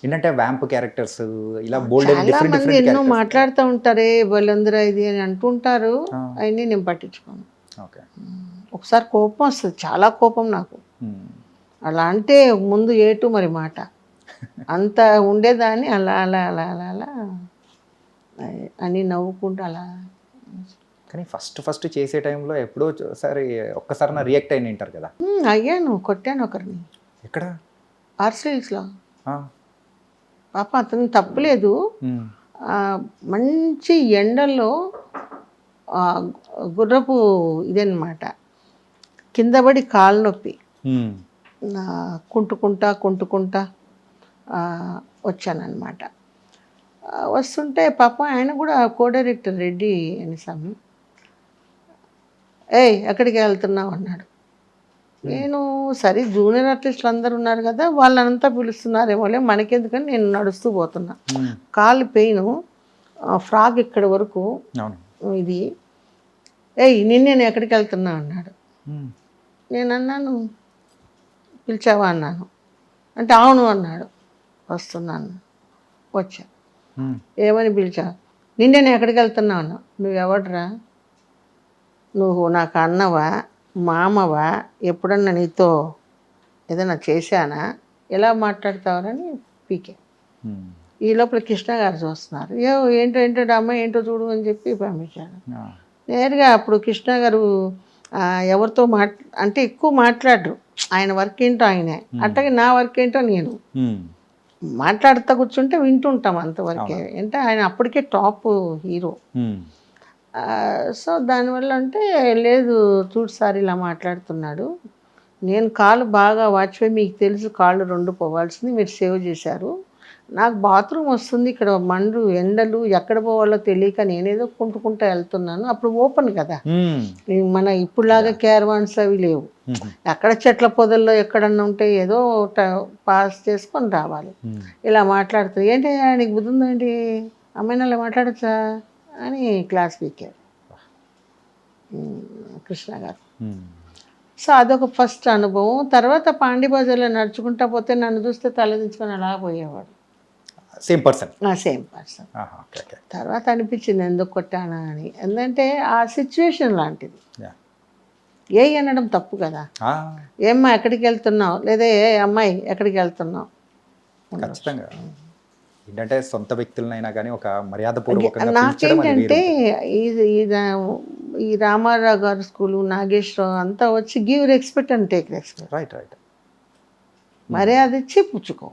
ఏంటంటే వ్యాంప్ క్యారెక్టర్స్ ఇలా చాలా మంది ఎన్నో మాట్లాడుతూ ఉంటారే వాళ్ళందరూ ఇది అని అంటుంటారు. అవన్నీ నేను పట్టించుకోను. ఓకే. ఒకసారి కోపం వస్తుంది, చాలా కోపం నాకు. అలా అంటే ముందు ఏటు మరి మాట అంత ఉండేదాన్ని. అలా అలా అలా అలా అలా అని నవ్వుకుంటూ అలా. కానీ ఫస్ట్ చేసే టైంలో ఎప్పుడో ఒక్కసారి నా రియాక్ట్ అయిన ఉంటారు కదా? అయ్యాను, కొట్టాను ఒకరిని. ఎక్కడ? ఆర్సిల్స్లో. పాప అతను తప్పులేదు. మంచి ఎండల్లో గుర్రపు ఇదన్నమాట, కింద పడి కాలు నొప్పి కుంటుకుంటా వచ్చానన్నమాట. వస్తుంటే పాప ఆయన కూడా కో డైరెక్టర్ రెడ్డి అని స్వామి, ఎక్కడికి వెళ్తున్నావు అన్నాడు. నేను సరే జూనియర్ ఆర్టిస్టులు అందరూ ఉన్నారు కదా, వాళ్ళంతా పిలుస్తున్నారేమోలే మనకెందుకని నేను నడుస్తూ పోతున్నా. కాళ్ళు పెయిన్, ఫ్రాక్ ఇక్కడ వరకు ఇది. నేను ఎక్కడికి వెళ్తున్నా అన్నాడు. నేను అన్నాను పిలిచావా అన్నాను. అంటే అవును అన్నాడు. వస్తున్నాను. వచ్చా. ఏమని పిలిచా? నేను ఎక్కడికి వెళ్తున్నా అన్నా. నువ్వెవడరా? నువ్వు నాకు అన్నవా, మామవా, ఎప్పుడన్నా నీతో ఏదైనా చేశానా, ఎలా మాట్లాడతావని పీకే. ఈ లోపల కృష్ణ గారు చూస్తున్నారు. ఏంటో అమ్మాయి ఏంటో చూడు అని చెప్పి పంపించాడు. నేరుగా అప్పుడు కృష్ణ గారు ఎవరితో అంటే ఎక్కువ మాట్లాడరు, ఆయన వర్క్ ఏంటో ఆయనే, అట్లాగే నా వర్క్ ఏంటో నేను మాట్లాడుతూ కూర్చుంటే వింటుంటాం అంతవరకే. అంటే ఆయన అప్పటికే టాప్ హీరో. సో దానివల్ల అంటే లేదు చూడు సార్ ఇలా మాట్లాడుతున్నాడు, నేను కాళ్ళు బాగా వాచిపోయి మీకు తెలుసు కాళ్ళు 2 పోవాల్సింది, మీరు సేవ్ చేశారు, నాకు బాత్రూమ్ వస్తుంది ఇక్కడ మండు ఎండలు ఎక్కడ పోవాలో తెలియక నేనేదో కుంటుకుంటూ వెళ్తున్నాను. అప్పుడు ఓపెన్ కదా, మన ఇప్పుడులాగా క్యారవాన్స్ అవి లేవు. ఎక్కడ చెట్ల పొదల్లో ఎక్కడన్నా ఉంటే ఏదో పాస్ చేసుకొని రావాలి. ఇలా మాట్లాడుతుంది. ఏంటి నీకు బుద్ధి ఉందేంటి, అమ్మాయిని అలా మాట్లాడచ్చా అని క్లాస్ పీకారు కృష్ణ గారు. సో అదొక ఫస్ట్ అనుభవం. తర్వాత పాండి బజార్లో నడుచుకుంటా పోతే నన్ను చూస్తే తలదించుకొని అలా పోయేవాడు. Same person. తర్వాత అనిపించింది ఎందుకు కొట్టానా అని. ఎందుకంటే ఆ సిచ్యువేషన్ లాంటిది. అనడం తప్పు కదా. ఏమ్మా ఎక్కడికి వెళ్తున్నావు, లేదా ఏ అమ్మాయి ఎక్కడికి వెళ్తున్నావు. ఖచ్చితంగా ఏంటంటే సొంత వ్యక్తులనైనా కానీ ఒక మర్యాదపూర్వకంగా. నాకేంటంటే ఈ రామారావు గారు స్కూలు, నాగేశ్వరరావు అంతా వచ్చి give respect and take respect. Right. మర్యాద ఇచ్చి పుచ్చుకో,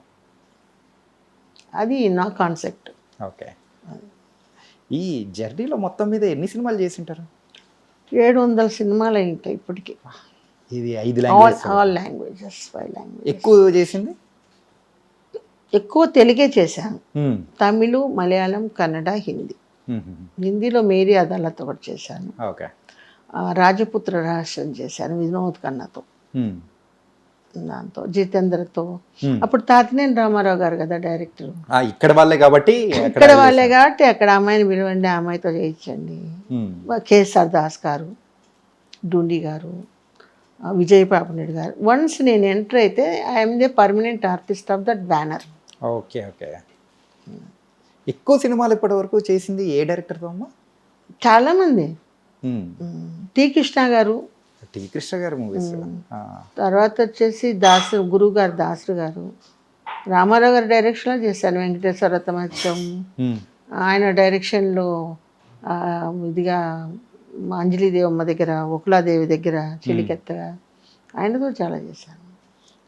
అది నా కాన్సెప్ట్. ఓకే. ఈ జర్నీలో మొత్తం మీద ఎన్ని సినిమాలు చేసింటారు? 700 సినిమాలు అయి ఉంటాయి ఇప్పటికి. ఇది 5 లాంగ్వేజెస్. All languages, 5 languages. ఎక్కువ చేసింది? ఎక్కువ తెలుగే చేశాను. తమిళ్, మలయాళం, కన్నడ, హిందీ. హిందీలో మేరీ అదాలత్ ఒకటి చేశాను. ఓకే. రాజపుత్ర రహస్యం చేశాను వినోద్ ఖన్నాతో. దాంతో జితేంద్రతో. అప్పుడు తాతినేని రామారావు గారు కదా డైరెక్టర్. ఇక్కడ వాళ్ళే కాబట్టి ఇక్కడ వాళ్ళే కాబట్టి అక్కడ అమ్మాయిని పిలవండి, ఆ అమ్మాయితో చేయించండి. కేఎస్ఆర్ దాస్ గారు, డూండి గారు, విజయ్ పాపనేడు గారు. వన్స్ నేను ఎంటర్ అయితే I'm the permanent artist of that banner. Okay okay. ఎక్కువ సినిమాలు ఇప్పటి వరకు చేసింది ఏ డైరెక్టర్తో అమ్మా? చాలామంది. టి కృష్ణ గారు, టి కృష్ణ గారు మూవీస్. తర్వాత వచ్చేసి గురువు గారు దాసు గారు, రామారావు గారి డైరెక్షన్లో చేశాను వెంకటేశ్వర రథమత్యం. ఆయన డైరెక్షన్లో ఇదిగా అంజలిదేవమ్మ దగ్గర, ఒకలాదేవి దగ్గర చిలికెత్తగా ఆయనతో చాలా చేశాను.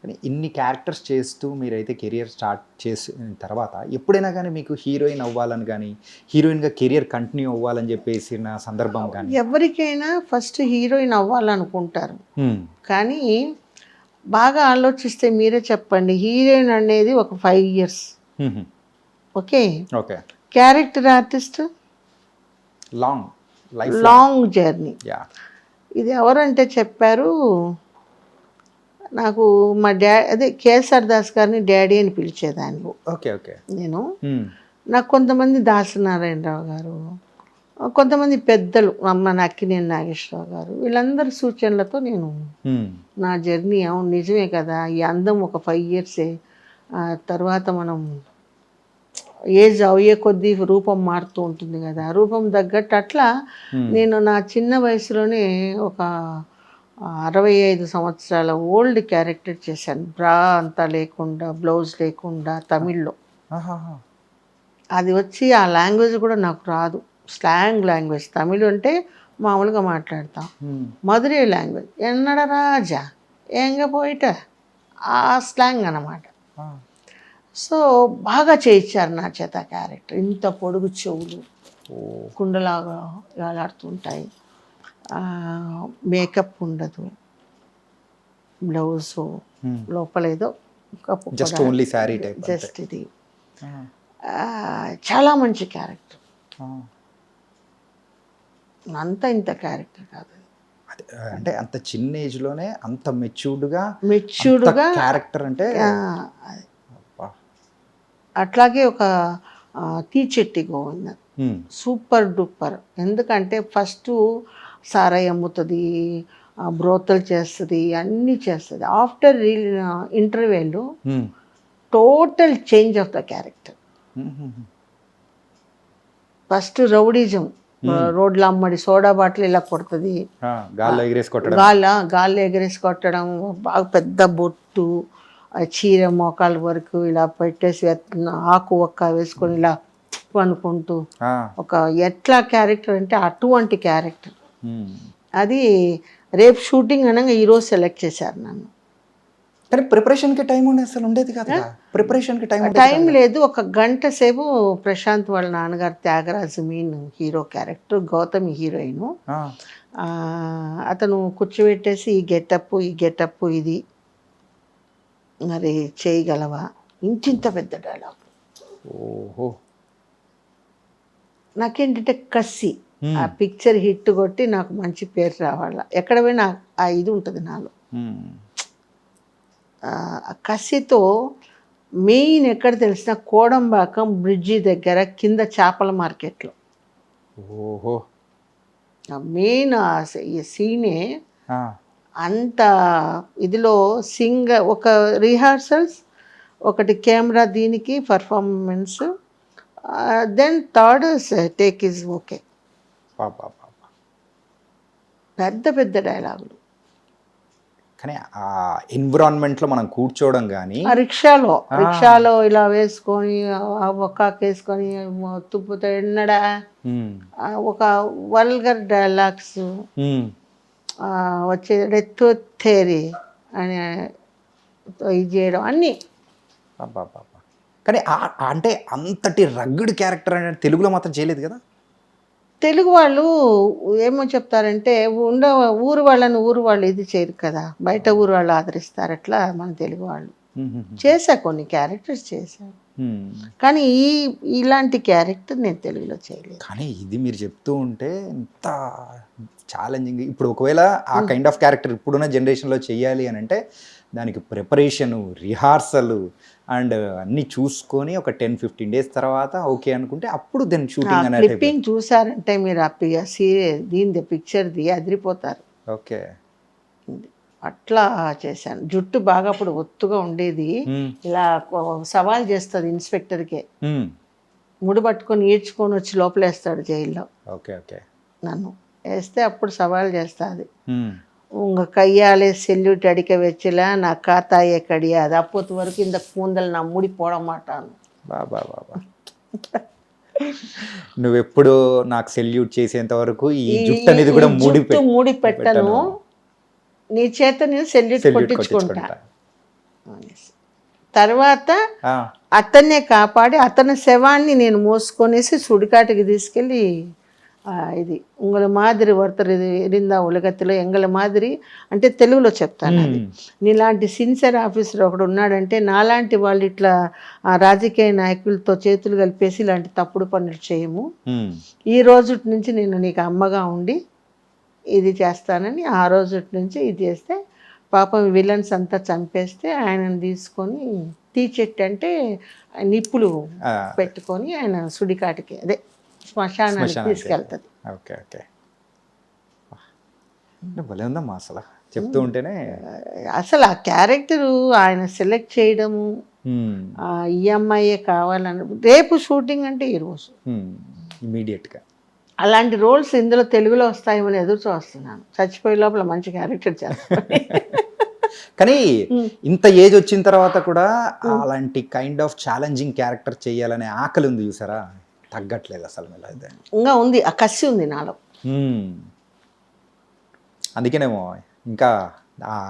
కానీ ఇన్ని క్యారెక్టర్స్ చేస్తూ మీరైతే కెరియర్ స్టార్ట్ చేసిన తర్వాత ఎప్పుడైనా కానీ మీకు హీరోయిన్ అవ్వాలని కానీ హీరోయిన్గా కెరియర్ కంటిన్యూ అవ్వాలని చెప్పేసిన సందర్భం కానీ? ఎవరికైనా ఫస్ట్ హీరోయిన్ అవ్వాలనుకుంటారు, కానీ బాగా ఆలోచిస్తే మీరే చెప్పండి, హీరోయిన్ అనేది ఒక 5 years. Okay okay. Character artist long journey. ఇది ఎవరంటే చెప్పారు నాకు, మా అదే కేఎస్ఆర్ దాస్ గారిని డాడీ అని పిలిచేదాన్ని. Okay okay. నేను నాకు కొంతమంది దాసనారాయణరావు గారు, కొంతమంది పెద్దలు, అమ్మ నక్కినేని నాగేశ్వరరావు గారు, వీళ్ళందరి సూచనలతో నేను నా జర్నీ అవును నిజమే కదా, ఈ అందం ఒక 5 years, తర్వాత మనం ఏజ్ అయ్యే కొద్దీ రూపం మారుతూ ఉంటుంది కదా, రూపం తగ్గట్టు అట్లా నేను నా చిన్న వయసులోనే ఒక 65 సంవత్సరాల ఓల్డ్ క్యారెక్టర్ చేశాను. బ్రా అంతా లేకుండా, బ్లౌజ్ లేకుండా, తమిళ్లో. అది వచ్చి ఆ లాంగ్వేజ్ కూడా నాకు రాదు, స్లాంగ్ లాంగ్వేజ్. తమిళ్ అంటే మామూలుగా మాట్లాడతాం, మధురై లాంగ్వేజ్, ఎన్నడ రాజా ఎంగ పోయిట, ఆ స్లాంగ్ అన్నమాట. సో బాగా చేయించారు నా చేత క్యారెక్టర్. ఇంత పొడుగు చెవులు, కుండలాగా వేలాడుతుంటాయి, మేకప్ ఉండదు, బ్లౌజ్ లోపలేదో just only sari type, just ఇది. చాలా మంచి క్యారెక్టర్. అంత ఇంత క్యారెక్టర్ కాదు, అంటే అంత చిన్న ఏజ్లోనే అంత మెచ్యూర్డ్గా క్యారెక్టర్ అంటే. అట్లాగే ఒక తీచెట్టి గోవింద సూపర్ డూపర్. ఎందుకంటే ఫస్ట్ సారాయి అమ్ముతుంది, బ్రోతలు చేస్తుంది, అన్నీ చేస్తుంది. ఆఫ్టర్ ఇంటర్వ్యూలో total change of the character. First rowdyism, రోడ్ల అమ్మడి, సోడా బాటిల్ ఇలా కొడుతుంది, గాల్లో ఎగరేసి కొట్టడం, బాగా పెద్ద బొట్టు, చీర మోకాల వరకు ఇలా పెట్టేసి ఆకు ఒక్క వేసుకొని ఇలా అనుకుంటూ ఒక ఎట్లా క్యారెక్టర్ అంటే అటువంటి క్యారెక్టర్. అది రేపు షూటింగ్ అనగా ఈరోజు సెలెక్ట్ చేశారు నన్ను. కానీ ప్రిపరేషన్కి టైం ఉండేది అసలు ఉండేది కదా, ప్రిపరేషన్కి టైం లేదు. 1 గంట సేపు ప్రశాంత్ వాళ్ళ నాన్నగారు Thyagaraju mean hero character, Gautami heroine. అతను కూర్చోబెట్టేసి ఈ గెటప్ ఇది మరి చేయగలవా, ఇంత పెద్ద డైలాగ్. ఓహో. నాకేంటంటే కసి, ఆ పిక్చర్ హిట్ కొట్టి నాకు మంచి పేరు రావాల, ఎక్కడ పోయినా ఆ ఇది ఉంటుంది నాలో. ఆ కసితో మెయిన్ ఎక్కడ తెలిసిన కోడంబాకం బ్రిడ్జి దగ్గర కింద చేపల మార్కెట్లో. ఓహో. మెయిన్ ఈ సీనే అంత ఇదిలో ఒక రిహార్సల్స్, ఒకటి కెమెరా, దీనికి performance, then third take is okay. పెద్ద పెద్ద డైలాగులు. కానీ ఆ ఎన్విరాన్మెంట్లో మనం కూర్చోవడం కానీ, రిక్షాలో ఇలా వేసుకొని ఒక్కేసుకొని తుప్పుతో ఎన్నడా, ఒక వల్గర్ డైలాగ్స్ వచ్చే థేరీ అని ఇది చేయడం అన్నీ. కానీ అంటే అంతటి రగ్గుడ్ క్యారెక్టర్ అనేది తెలుగులో మాత్రం చేయలేదు కదా. తెలుగు వాళ్ళు ఏమో చెప్తారంటే ఊరు వాళ్ళు ఇది చేయరు కదా, బయట ఊరు వాళ్ళు ఆదరిస్తారు. అట్లా మన తెలుగు వాళ్ళు చేశా, కొన్ని క్యారెక్టర్స్ చేశారు. కానీ ఇలాంటి క్యారెక్టర్ నేను తెలుగులో చేయలేదు. కానీ ఇది మీరు చెప్తూ ఉంటే ఎంత ఛాలెంజింగ్. ఇప్పుడు ఒకవేళ ఆ కైండ్ ఆఫ్ క్యారెక్టర్ ఇప్పుడున్న జనరేషన్లో చేయాలి అని అంటే దానికి ప్రిపరేషను, రిహార్సల్ అండ్ అన్నీ చూసుకొని ఒక 10-15 డేస్ తర్వాత ఓకే అనుకుంటే అప్పుడు దెన్ షూటింగ్ అనేది క్లిప్పింగ్ చూసారంటే మీరు ఆ దీని పిక్చర్ది అదిరిపోతారు. ఓకే. అట్లా చేశాను. జుట్టు బాగా అప్పుడు ఒత్తుగా ఉండేది, ఇలా సవాల్ చేస్తుంది ఇన్స్పెక్టర్కే, ముడి పట్టుకొని ఈడ్చుకొని వచ్చి లోపలేస్తాడు జైల్లో. Okay okay. నన్ను వేస్తే అప్పుడు సవాల్ చేస్తుంది, உங்க கையாலே செல்யூட் அடிக்க வச்சல நான் காத்தாயே கிடையாது, அப்போது வரைக்கும் இந்த கூந்தல் நான் மூடி போட மாட்டாను. బాబా బాబా నువ్వెప్పుడు నాకు సెల్యూట్ చేసేంత వరకు ఈ జుట్టు అనేది కూడా మూడి పెట్టను, నీ చేత నేను సెల్యూట్ కొట్టించుకుంటా. తర్వాత అతన్నే కాపాడి అతని శవాన్ని నేను మోసుకొనేసి సుడికాటికి తీసుకెళ్ళి ఇది ఉంగళ మాదిరి వర్తరు ఎరిందా ఉలగత్తిలో ఎంగళ మాదిరి అంటే తెలుగులో చెప్తాను. అది నీలాంటి సిన్సియర్ ఆఫీసర్ ఒకడు ఉన్నాడంటే నాలాంటి వాళ్ళు ఇట్లా రాజకీయ నాయకులతో చేతులు కలిపేసి ఇలాంటి తప్పుడు పనులు చేయము, ఈ రోజు నుంచి నేను నీకు అమ్మగా ఉండి ఇది చేస్తానని ఆ రోజు నుంచి ఇది చేస్తే పాపం విలన్స్ అంతా చంపేస్తే ఆయనను తీసుకొని తీచెట్టు అంటే నిప్పులు పెట్టుకొని ఆయన సుడికాటికి అదే శ్మశానానికి తీసుకెళ్తుంది. Okay okay. భలే ఉందమ్మా అసలు చెప్తూ ఉంటేనే. అసలు ఆ క్యారెక్టరు ఆయన సెలెక్ట్ చేయడము, ఈ అమ్మాయే కావాలని, రేపు షూటింగ్ అంటే ఈరోజు ఇమీడియట్గా అలాంటి రోల్స్ ఇందులో తెలుగులో వస్తాయేమని ఎదురు చూస్తున్నాను. చచ్చిపోయే లోపల మంచి క్యారెక్టర్ చేస్తాను. కానీ ఇంత ఏజ్ వచ్చిన తర్వాత కూడా అలాంటి కైండ్ ఆఫ్ ఛాలెంజింగ్ క్యారెక్టర్ చేయాలనే ఆకలి ఉంది చూసారా, తగ్గట్లేదు అసలు. ఇంకా ఉంది, ఆ కసి ఉంది నాలో. అందుకేనేమో ఇంకా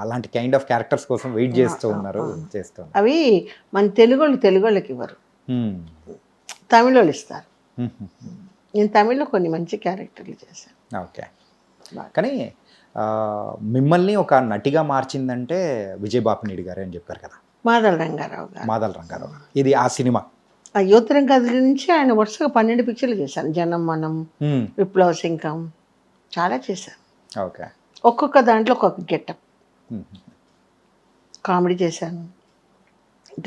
అలాంటి కైండ్ ఆఫ్ క్యారెక్టర్స్ కోసం వెయిట్ చేస్తూ ఉన్నారు. అవి మన తెలుగోళ్ళకి ఇవ్వరు, తమిళ వాళ్ళు ఇస్తారు. నేను తమిళ్లో కొన్ని మంచి క్యారెక్టర్లు చేశాను. ఓకే. కానీ మిమ్మల్ని ఒక నటిగా మార్చిందంటే విజయ్ బాపినీడి గారే అని చెప్పారు కదా. మాదల రంగారావు గారు. మాదల రంగారావు ఇది ఆ సినిమా ఆ యువతరం కథ నుంచి ఆయన వరుసగా 12 పిక్చర్లు చేశాను. జనం మనం, విప్లవ సింకం చాలా చేశాను. ఓకే. ఒక్కొక్క దాంట్లో ఒక్కొక్క గెటప్. కామెడీ చేశాను,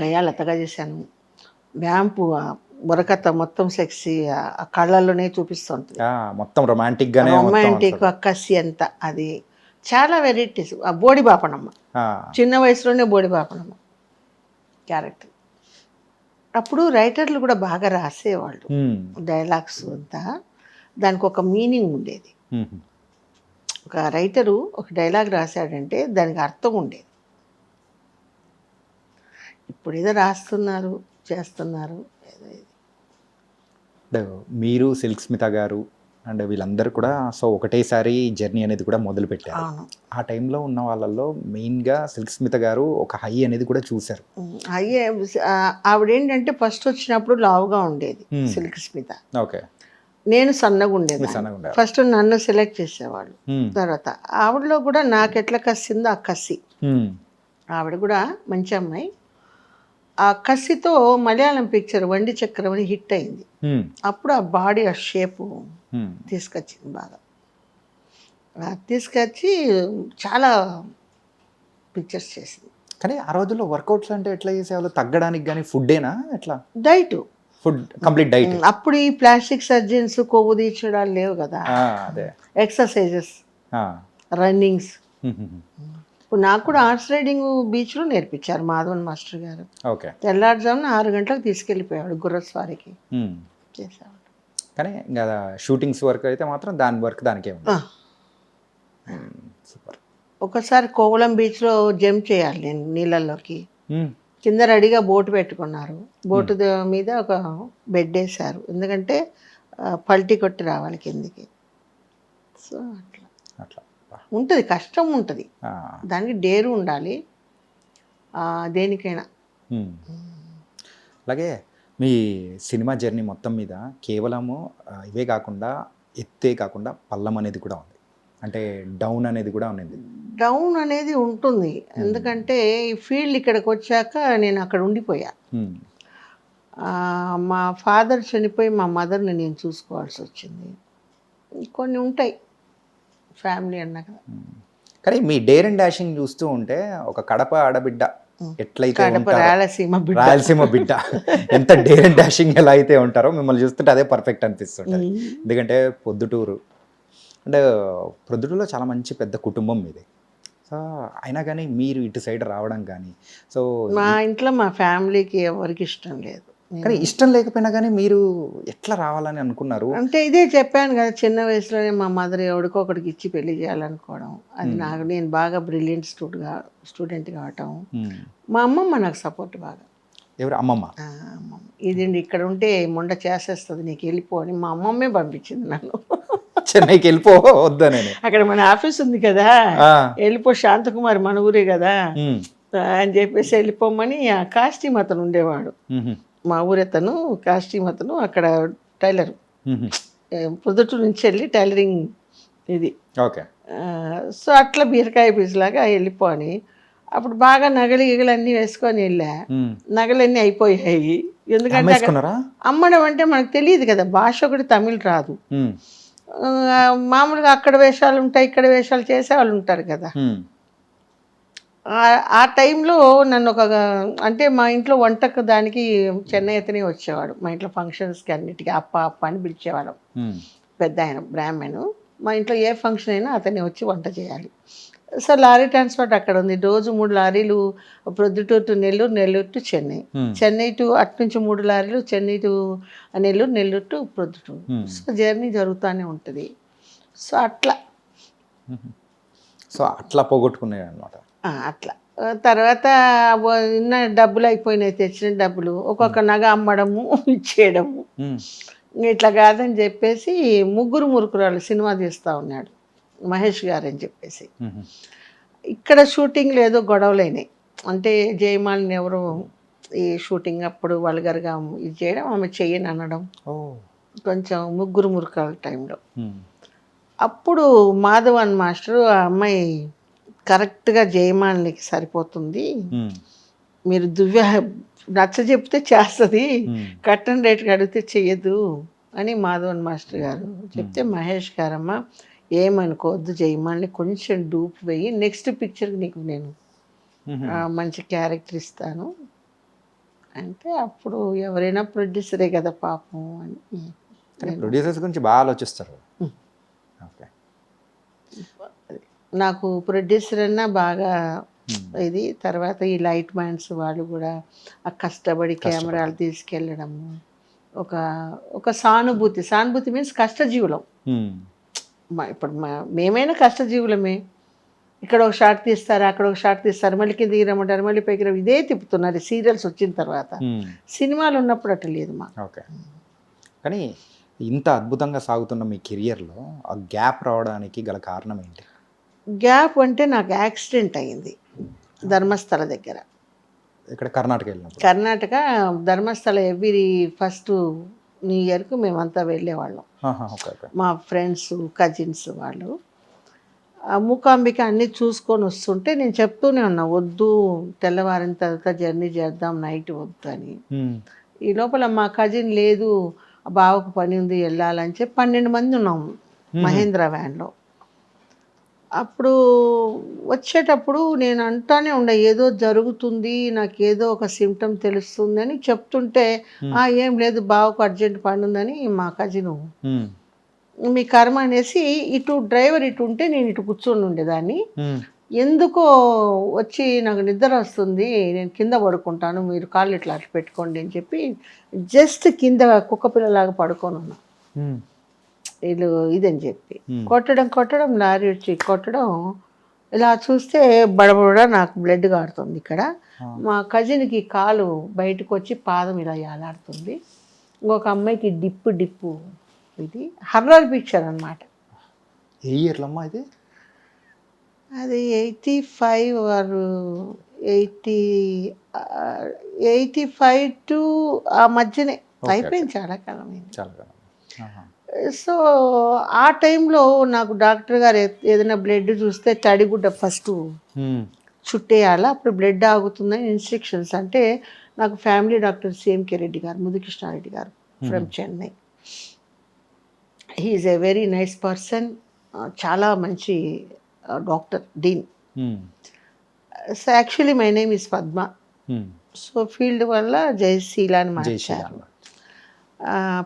గయాలతగా చేశాను, వ్యాంపు బుర్రకథ మొత్తం సెక్సీ, ఆ కళ్ళల్లోనే చూపిస్తుంటుంది, మొత్తం రొమాంటిక్గానే, రొమాంటిక్ కసి అంతా. అది చాలా వెరైటీస్. ఆ బోడి బాపనమ్మ, చిన్న వయసులోనే బోడి బాపనమ్మ క్యారెక్టర్. అప్పుడు రైటర్లు కూడా బాగా రాసేవాళ్ళు డైలాగ్స్ అంతా, దానికి ఒక మీనింగ్ ఉండేది. ఒక రైటరు ఒక డైలాగ్ రాశాడంటే దానికి అర్థం ఉండేది. ఇప్పుడు ఏదో రాస్తున్నారు, చేస్తున్నారు. మీరు సిల్క్ స్మిత గారు అండ్ వీళ్ళందరూ కూడా సో ఒకటేసారి జర్నీ అనేది కూడా మొదలు పెట్టారు. ఆ టైంలో ఉన్న వాళ్ళల్లో మెయిన్గా సిల్క్ స్మిత గారు ఒక హై అనేది కూడా చూశారు. హై ఆవిడేంటంటే ఫస్ట్ వచ్చినప్పుడు లావుగా ఉండేది సిల్క్ స్మిత. ఓకే. నేను సన్నగా ఉండేది. ఫస్ట్ నన్ను సెలెక్ట్ చేసేవాళ్ళు. తర్వాత ఆవిడలో కూడా నాకు ఎట్లా కసిందో ఆ కసి. ఆవిడ కూడా మంచి అమ్మాయి. ఆ కసితో మలయాళం పిక్చర్ వండి చక్రం అని హిట్ అయింది. అప్పుడు ఆ బాడీ ఆ షేపు తీసుకొచ్చింది బాగా. తీసుకొచ్చి చాలా పిక్చర్స్ చేసింది. కానీ ఆ రోజుల్లో వర్కౌట్స్ అంటే ఎట్లా చేసేవాళ్ళు? తగ్గడానికి కానీ ఫుడ్డేనా ఎట్లా? Diet, food complete diet. అప్పుడు ఈ ప్లాస్టిక్ సర్జన్స్, కొవ్వు తీర్చడాలు లేవు కదా. Exercises, runnings. ఇప్పుడు నాకు కూడా హార్స్ రైడింగ్ బీచ్లో నేర్పించారు మాధవన్ మాస్టర్ గారు. ఓకే. తెల్లారుజామున 6 గంటలకు తీసుకెళ్ళిపోయాడు గుర్రస్వారికి చేసేవాడు. కానీ ఇంకా షూటింగ్స్ వర్క్ అయితే మాత్రం దాని వర్క్ దానికే ఉంది. సూపర్. ఒకసారి కోవలం బీచ్లో జంప్ చేయాలి నేను నీళ్ళల్లోకి. కింద రెడీగా బోటు పెట్టుకున్నారు, బోటు మీద ఒక బెడ్ వేశారు, ఎందుకంటే పల్టీ కొట్టి రావాలి కిందికి. సో అట్లా అట్లా ఉంటుంది, కష్టం ఉంటుంది, దానికి డేరు ఉండాలి దేనికైనా. అలాగే మీ సినిమా జర్నీ మొత్తం మీద కేవలము ఇవే కాకుండా ఎత్తే కాకుండా పల్లం అనేది కూడా ఉంది, అంటే డౌన్ అనేది కూడా ఉన్నది. డౌన్ అనేది ఉంటుంది, ఎందుకంటే ఈ ఫీల్డ్ ఇక్కడికి వచ్చాక నేను అక్కడ ఉండిపోయా. మా ఫాదర్ చనిపోయి మా మదర్ని నేను చూసుకోవాల్సి వచ్చింది. కొన్ని ఉంటాయి ఫ్యామిలీ అన్నాక. కానీ మీ డేర్ అండ్ డాషింగ్ చూస్తూ ఉంటే ఒక కడప ఆడబిడ్డ ఎట్లయితే కడప ఉంటారో, రాయలసీమ బిడ్డ ఎంత డేర్ అండ్ డాషింగ్ ఎలా అయితే ఉంటారో మిమ్మల్ని చూస్తుంటే అదే పర్ఫెక్ట్ అనిపిస్తుంటుంది. ఎందుకంటే పొద్దుటూరు అంటే ప్రొద్దుటూరులో చాలా మంచి పెద్ద కుటుంబం మీది. సో అయినా కానీ మీరు ఇటు సైడ్ రావడం కానీ, సో మా ఇంట్లో మా ఫ్యామిలీకి ఎవరికి ఇష్టం లేదు. కానీ ఇష్టం లేకపోయినా కానీ మీరు ఎట్లా రావాలని అనుకున్నారు? అంటే ఇదే చెప్పాను కదా, చిన్న వయసులోనే మా మదర్ ఎవడికో ఒకడికి ఇచ్చి పెళ్లి చేయాలనుకోవడం. అది నాకు, నేను బాగా బ్రిలియంట్ స్టూడెంట్ కావటం. మా అమ్మమ్మ నాకు సపోర్ట్ బాగా. ఎవరు అమ్మమ్మ? అమ్మమ్మ ఇదండి, ఇక్కడ ఉంటే ముండ చేసేస్తుంది, నీకు వెళ్ళిపో అని మా అమ్మమ్మే పంపించింది నన్ను. చెన్నైకి వెళ్ళిపో వద్దని. అక్కడ మన ఆఫీస్ ఉంది కదా, వెళ్ళిపో శాంతకుమారి మన ఊరే కదా అని చెప్పేసి వెళ్ళిపోమని. ఆ కాస్ట్యూమ్ అతను ఉండేవాడు, మా ఊరెతను కాస్ట్యూమ్ అతను, అక్కడ టైలర్, పొద్దుటూరు నుంచి వెళ్ళి టైలరింగ్ ఇది. ఓకే. సో అట్లా బీరకాయ పీసులాగా వెళ్ళిపో అని. అప్పుడు బాగా నగలు గిగలు అన్నీ వేసుకొని వెళ్ళా. నగలన్నీ అయిపోయాయి. ఎందుకంటే అమ్మడం అంటే మనకు తెలియదు కదా, భాష ఒకటి తమిళ్ రాదు. మామూలుగా అక్కడ వేషాలు ఉంటాయి, ఇక్కడ వేషాలు చేసే వాళ్ళు ఉంటారు కదా. ఆ టైంలో నన్ను అంటే మా ఇంట్లో వంటకు దానికి చెన్నై అతనే వచ్చేవాడు. మా ఇంట్లో ఫంక్షన్స్కి అన్నిటికీ అప్ప అప్ప అని పిలిచేవాడు. పెద్ద ఆయన బ్రాహ్మణు. మా ఇంట్లో ఏ ఫంక్షన్ అయినా అతనే వచ్చి వంట చేయాలి. సో లారీ ట్రాన్స్పోర్ట్ అక్కడ ఉంది. రోజు 3 లారీలు Proddatur to Nellore, Nellore to Chennai, Chennai to అటు నుంచి 3 లారీలు Chennai to Nellore, Nellore to Proddatur. So journey జరుగుతూనే ఉంటుంది. సో అట్లా పోగొట్టుకున్నాయి అనమాట. అట్లా తర్వాత ఉన్న డబ్బులు అయిపోయినాయి, తెచ్చిన డబ్బులు ఒక్కొక్క నగ అమ్మడము ఇచ్చేయడము. ఇట్లా కాదని చెప్పేసి ముగ్గురు మురుకురాలు సినిమా తీస్తూ ఉన్నాడు మహేష్ గారు అని చెప్పేసి. ఇక్కడ షూటింగ్లో ఏదో గొడవలైనాయి. అంటే జయమాలిని ఎవరు ఈ షూటింగ్ అప్పుడు వల్గర్గా ఇది చేయడం, ఆమె చెయ్యని అనడం, కొంచెం ముగ్గురు మురుకురాల టైంలో. అప్పుడు మాధవన్ మాస్టరు, ఆ అమ్మాయి కరెక్ట్గా జయమాలినికి సరిపోతుంది, మీరు నచ్చ చెప్తే చేస్తుంది, కట్టన్ రేట్కి అడిగితే చెయ్యదు అని మాధవన్ మాస్టర్ గారు చెప్తే, మహేష్ గారమ్మ ఏమనుకోవద్దు, జయమాలిని కొంచెం డూప్ వేయి, నెక్స్ట్ పిక్చర్కి నీకు నేను మంచి క్యారెక్టర్ ఇస్తాను అంటే, అప్పుడు ఎవరైనా ప్రొడ్యూసరే కదా పాపం అని. ప్రొడ్యూసర్స్ గురించి బాగా ఆలోచిస్తారు. నాకు ప్రొడ్యూసర్ అన్నా బాగా ఇది. తర్వాత ఈ లైట్ మ్యాన్స్ వాళ్ళు కూడా ఆ కష్టపడి కెమెరాలు తీసుకెళ్ళడము, ఒక సానుభూతి మీన్స్ కష్టజీవులం. ఇప్పుడు మేమైనా కష్టజీవులమే. ఇక్కడ ఒక షాట్ తీస్తారు, అక్కడ ఒక షాట్ తీస్తారు, మళ్ళీ కింద రమ్మంటారు, మళ్ళీ పైకి ఇదే తిప్పుతున్నారు. సీరియల్స్ వచ్చిన తర్వాత, సినిమాలు ఉన్నప్పుడు అట్లా లేదు మా. ఓకే. కానీ ఇంత అద్భుతంగా సాగుతున్న మీ కెరియర్లో ఆ గ్యాప్ రావడానికి గల కారణం ఏంటి? గ్యాప్ అంటే నాకు యాక్సిడెంట్ అయ్యింది ధర్మస్థల దగ్గర. ఇక్కడ Karnataka Dharmasthala every first new ఇయర్కు మేమంతా వెళ్ళేవాళ్ళం, మా ఫ్రెండ్స్ కజిన్స్ వాళ్ళు. మూకాంబిక అన్నీ చూసుకొని వస్తుంటే నేను చెప్తూనే ఉన్నా, వద్దు తెల్లవారిన తర్వాత జర్నీ చేద్దాం, నైట్ వద్దు అని. ఈ లోపల మా కజిన్ లేదు, బావకు పని ఉంది వెళ్ళాలని చెప్పి 12 మంది ఉన్నాము మహేంద్ర వ్యాన్లో. అప్పుడు వచ్చేటప్పుడు నేను అంటానే ఉండే, ఏదో జరుగుతుంది, నాకు ఏదో ఒక సిమ్టమ్ తెలుస్తుంది అని చెప్తుంటే, ఏం లేదు బావకు అర్జెంట్ పని ఉందని మా కజిను, మీ కర్మ అనేసి ఇటు డ్రైవర్ ఇటు ఉంటే నేను ఇటు కూర్చొని ఉండేదాన్ని. ఎందుకో వచ్చి నాకు నిద్ర వస్తుంది, నేను కింద పడుకుంటాను, మీరు కాళ్ళు ఇట్లా అట్లా పెట్టుకోండి అని చెప్పి జస్ట్ కింద కుక్కపిల్లలాగా పడుకొని ఉన్నా. వీళ్ళు ఇదని చెప్పి కొట్టడం లారీ వచ్చి కొట్టడం, ఇలా చూస్తే బడబడ నాకు బ్లడ్ కారుతుంది ఇక్కడ. మా కజిన్కి కాలు బయటకు వచ్చి పాదం ఇలా యాలాడుతుంది. ఇంకొక అమ్మాయికి డిప్పు ఇది హర్రర్ పిక్చర్ అనమాట. ఏ ఇయర్లో అమ్మా ఇది? అది 85 or 85 టు ఆ మధ్యనే అయిపోయింది, చాలా కాలం అయింది. సో ఆ టైంలో నాకు డాక్టర్ గారు ఏదైనా బ్లడ్ చూస్తే తడిగుడ్డ ఫస్ట్ చుట్టేయాలి, అప్పుడు బ్లడ్ ఆగుతుందని ఇన్స్ట్రక్షన్స్. అంటే నాకు ఫ్యామిలీ డాక్టర్ సిఎంకే రెడ్డి గారు, ముదుకృష్ణారెడ్డి గారు from Chennai. He's a very nice person, చాలా మంచి doctor, dean. So actually my name is Padma. So field వల్ల జయశీల అని మార్చారు.